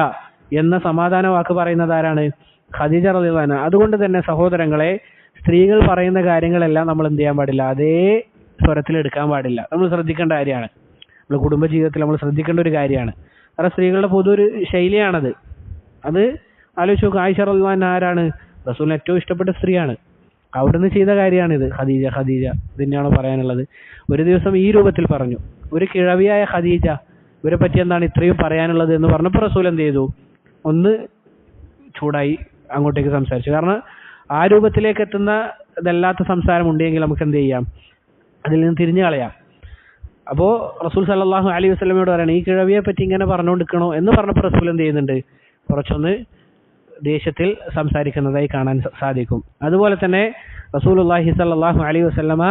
എന്ന സമാധാന വാക്ക് പറയുന്നത് ആരാണ്? ഖദീജ റളിയല്ലാഹു അൻഹ. അതുകൊണ്ട് തന്നെ സഹോദരങ്ങളെ, സ്ത്രീകൾ പറയുന്ന കാര്യങ്ങളെല്ലാം നമ്മൾ എന്ത് ചെയ്യാൻ പാടില്ല, അതേ സ്വരത്തിൽ എടുക്കാൻ പാടില്ല. നമ്മൾ ശ്രദ്ധിക്കേണ്ട കാര്യമാണ്. നമ്മൾ കുടുംബജീവിതത്തിൽ നമ്മൾ ശ്രദ്ധിക്കേണ്ട ഒരു കാര്യമാണ്. കാരണം സ്ത്രീകളുടെ പൊതു ഒരു ശൈലിയാണത്. അത് ആലോചിച്ച് നോക്കുക. ആയിഷ റളിയല്ലാഹു അൻഹ ആരാണ്? റസൂലിന് ഏറ്റവും ഇഷ്ടപ്പെട്ട സ്ത്രീയാണ്. അവിടുന്ന് ചെയ്ത കാര്യമാണിത്. ഖദീജ ഖദീജ തന്നെയാണോ പറയാനുള്ളത്? ഒരു ദിവസം ഈ രൂപത്തിൽ പറഞ്ഞു, ഒരു കിഴവിയായ ഖദീജ, ഇവരെ പറ്റി എന്താണ് ഇത്രയും പറയാനുള്ളത് എന്ന് പറഞ്ഞപ്പോൾ റസൂൽ എന്ത് ചെയ്തു, ഒന്ന് ചൂടായി അങ്ങോട്ടേക്ക് സംസാരിച്ചു. കാരണം ആ രൂപത്തിലേക്ക് എത്തുന്ന ഇതല്ലാത്ത സംസാരം ഉണ്ടെങ്കിൽ നമുക്ക് എന്ത് ചെയ്യാം, അതിൽ നിന്ന് തിരിഞ്ഞു കളയാം. അപ്പോൾ റസൂൽ സല്ലല്ലാഹു അലൈഹി വസല്ലമയോട് പറയണം, ഈ കിഴവിയെ പറ്റി ഇങ്ങനെ പറഞ്ഞുകൊണ്ടിരിക്കണോ എന്ന് പറഞ്ഞപ്പോൾ റസൂൽ എന്ത് ചെയ്യുന്നുണ്ട്, കുറച്ചൊന്ന് ദേഷ്യത്തിൽ സംസാരിക്കുന്നതായി കാണാൻ സാധിക്കും. അതുപോലെ തന്നെ റസൂലുള്ളാഹി സ്വല്ലല്ലാഹു അലൈഹി വസല്ലമ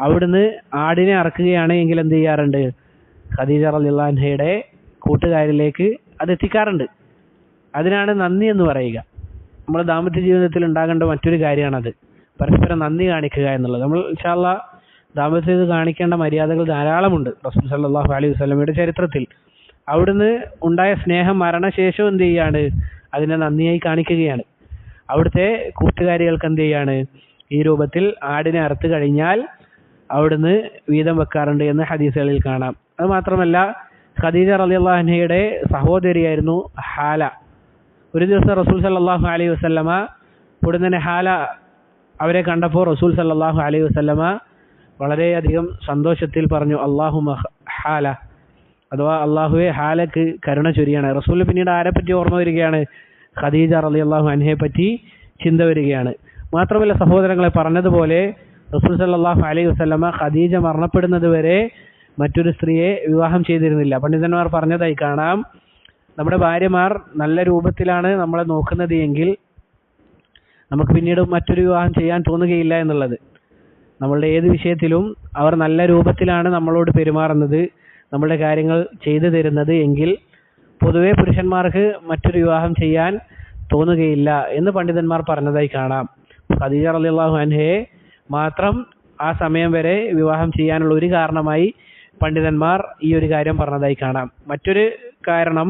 അവിടുന്ന് ആടിനെ അറക്കുകയാണ് എങ്കിൽ എന്ത് ചെയ്യാറുണ്ട്, ഖദീജ റളിയല്ലാഹു അൻഹയുടെ കൂട്ടുകാരിലേക്ക് അത് എത്തിക്കാറുണ്ട്. അതിനാണ് നന്ദി എന്ന് പറയുക. നമ്മുടെ ദാമ്പത്യ ജീവിതത്തിൽ ഉണ്ടാകേണ്ട മറ്റൊരു കാര്യമാണത്, പരസ്പരം നന്ദി കാണിക്കുക എന്നുള്ളത്. നമ്മൾ ഇൻഷാ അല്ലാഹ് ദാമ്പത്യത്തിൽ കാണിക്കേണ്ട മര്യാദകൾ ധാരാളമുണ്ട്. റസൂൽ സല്ലല്ലാഹു അലൈഹി വസല്ലമയുടെ ചരിത്രത്തിൽ അവിടുന്ന് ഉണ്ടായ സ്നേഹം മരണശേഷം എന്ത് ചെയ്യാണ്, അതിനെ നന്ദിയായി കാണിക്കുകയാണ്. അവിടുത്തെ കൂട്ടുകാരികൾക്ക് എന്ത് ചെയ്യാണ്, ഈ രൂപത്തിൽ ആടിനെ അറുത്ത് കഴിഞ്ഞാൽ അവിടുന്ന് വീതം വെക്കാറുണ്ട് എന്ന് ഹദീസുകളിൽ കാണാം. അത് മാത്രമല്ല ഖദീജ റളിയല്ലാഹു അൻഹയുടെ സഹോദരിയായിരുന്നു ഹാല. ഒരു ദിവസം റസൂൽ സല്ലല്ലാഹു അലൈഹി വസല്ലമ ഉടൻ തന്നെ ഹാല അവരെ കണ്ടപ്പോൾ റസൂൽ സല്ലല്ലാഹു അലൈഹി വസല്ലമ വളരെയധികം സന്തോഷത്തിൽ പറഞ്ഞു, അല്ലാഹുമ്മ ഹാല, അഥവാ അള്ളാഹുവെ ഹാലക്ക് കരുണ ചൊരിയാണ്. റസൂൽ പിന്നീട് ആരെപ്പറ്റി ഓർമ്മ വരികയാണ്, ഖദീജ റളിയല്ലാഹു അൻഹയെ പറ്റി ചിന്ത വരികയാണ്. മാത്രമല്ല സഹോദരങ്ങളെ, പറഞ്ഞതുപോലെ റസൂൽ സല്ലല്ലാഹു അലൈഹി വസല്ലമ ഖദീജ മരണപ്പെടുന്നത് വരെ മറ്റൊരു സ്ത്രീയെ വിവാഹം ചെയ്തിരുന്നില്ല. പണ്ഡിതന്മാർ പറഞ്ഞതായി കാണാം, നമ്മുടെ ഭാര്യമാർ നല്ല രൂപത്തിലാണ് നമ്മളെ നോക്കുന്നത് എങ്കിൽ നമുക്ക് പിന്നീട് മറ്റൊരു വിവാഹം ചെയ്യാൻ തോന്നുകയില്ല എന്നുള്ളത്. നമ്മളുടെ ഏത് വിഷയത്തിലും അവർ നല്ല രൂപത്തിലാണ് നമ്മളോട് പെരുമാറുന്നത്, നമ്മളുടെ കാര്യങ്ങൾ ചെയ്തു തരുന്നത് എങ്കിൽ പൊതുവെ പുരുഷന്മാർക്ക് മറ്റൊരു വിവാഹം ചെയ്യാൻ തോന്നുകയില്ല എന്ന് പണ്ഡിതന്മാർ പറഞ്ഞതായി കാണാം. ഖദീജ റളിയല്ലാഹു അൻഹയെ മാത്രം ആ സമയം വരെ വിവാഹം ചെയ്യാനുള്ള ഒരു കാരണമായി പണ്ഡിതന്മാർ ഈ ഒരു കാര്യം പറഞ്ഞതായി കാണാം. മറ്റൊരു കാരണം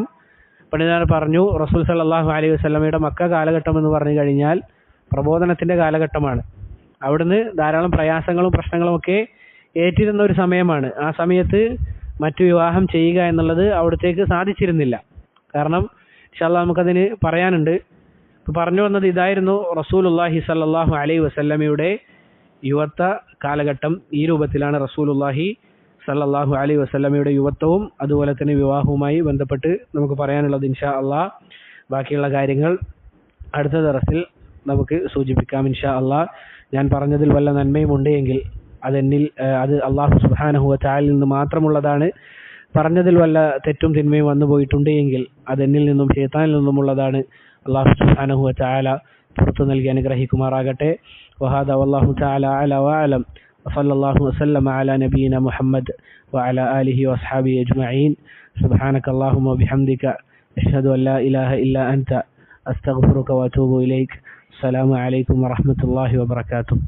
പണ്ഡിതന്മാർ പറഞ്ഞു, റസൂൽ സല്ലല്ലാഹു അലൈഹി വസല്ലമയുടെ മക്ക കാലഘട്ടം എന്ന് പറഞ്ഞു കഴിഞ്ഞാൽ പ്രബോധനത്തിന്റെ കാലഘട്ടമാണ്. അവിടുന്ന് ധാരാളം പ്രയാസങ്ങളും പ്രശ്നങ്ങളും ഒക്കെ ഏറ്റിരുന്ന ഒരു സമയമാണ്. ആ സമയത്ത് മറ്റു വിവാഹം ചെയ്യുക എന്നുള്ളത് അവിടത്തേക്ക് സാധിച്ചിരുന്നില്ല. കാരണം ഇൻഷാ അല്ലാഹ് നമുക്കതിന് പറയാനുണ്ട്. പറഞ്ഞു വന്നത് ഇതായിരുന്നു, റസൂലുള്ളാഹി സല്ലല്ലാഹു അലൈഹി വസല്ലമയുടെ യുവത്വ കാലഘട്ടം ഈ രൂപത്തിലാണ്. റസൂലുള്ളാഹി സല്ലല്ലാഹു അലൈഹി വസല്ലമയുടെ യുവത്വവും അതുപോലെ തന്നെ വിവാഹവുമായി ബന്ധപ്പെട്ട് നമുക്ക് പറയാനുള്ളത്. ഇൻഷാ അല്ലാഹ് ബാക്കിയുള്ള കാര്യങ്ങൾ അടുത്ത ദർസിൽ നമുക്ക് സൂചിപ്പിക്കാം ഇൻഷാ അല്ലാഹ്. ഞാൻ പറഞ്ഞതിൽ വല്ല നന്മയും ഉണ്ടെങ്കിൽ അത് അല്ലാഹു സുബ്ഹാനഹു വ തആലയിൽ നിന്ന് മാത്രമുള്ളതാണ്. പറഞ്ഞതിൽ വല്ല തെറ്റും തിന്മയും വന്നു പോയിട്ടുണ്ടെങ്കിൽ അതെന്നിൽ നിന്നും ശൈത്താനിൽ നിന്നുമുള്ളതാണ്. അല്ലാഹു സുബ്ഹാനഹു വ തആല പുറത്തു നൽകി അനുഗ്രഹിക്കുമാറാകട്ടെ. വഹാദ വല്ലാഹു തആല അലാ വഅലം വസല്ലല്ലാഹു വസല്ലമ അലാ നബിയിന മുഹമ്മദ് വഅലാ ആലിഹി വഅസ്ഹാബിഹി അജ്മഈൻ. സുബ്ഹാനകല്ലാഹുമ്മ വബിഹംദിക അഷ്ഹദു അൻ ലാ ഇലാഹ ഇല്ലാ അൻത അസ്തഗ്ഫിറുക വഅതൂബു ഇലൈക്. അസ്സലാമു അലൈക്കും വറഹ്മത്തുള്ളാഹി വബറകാതുഹു.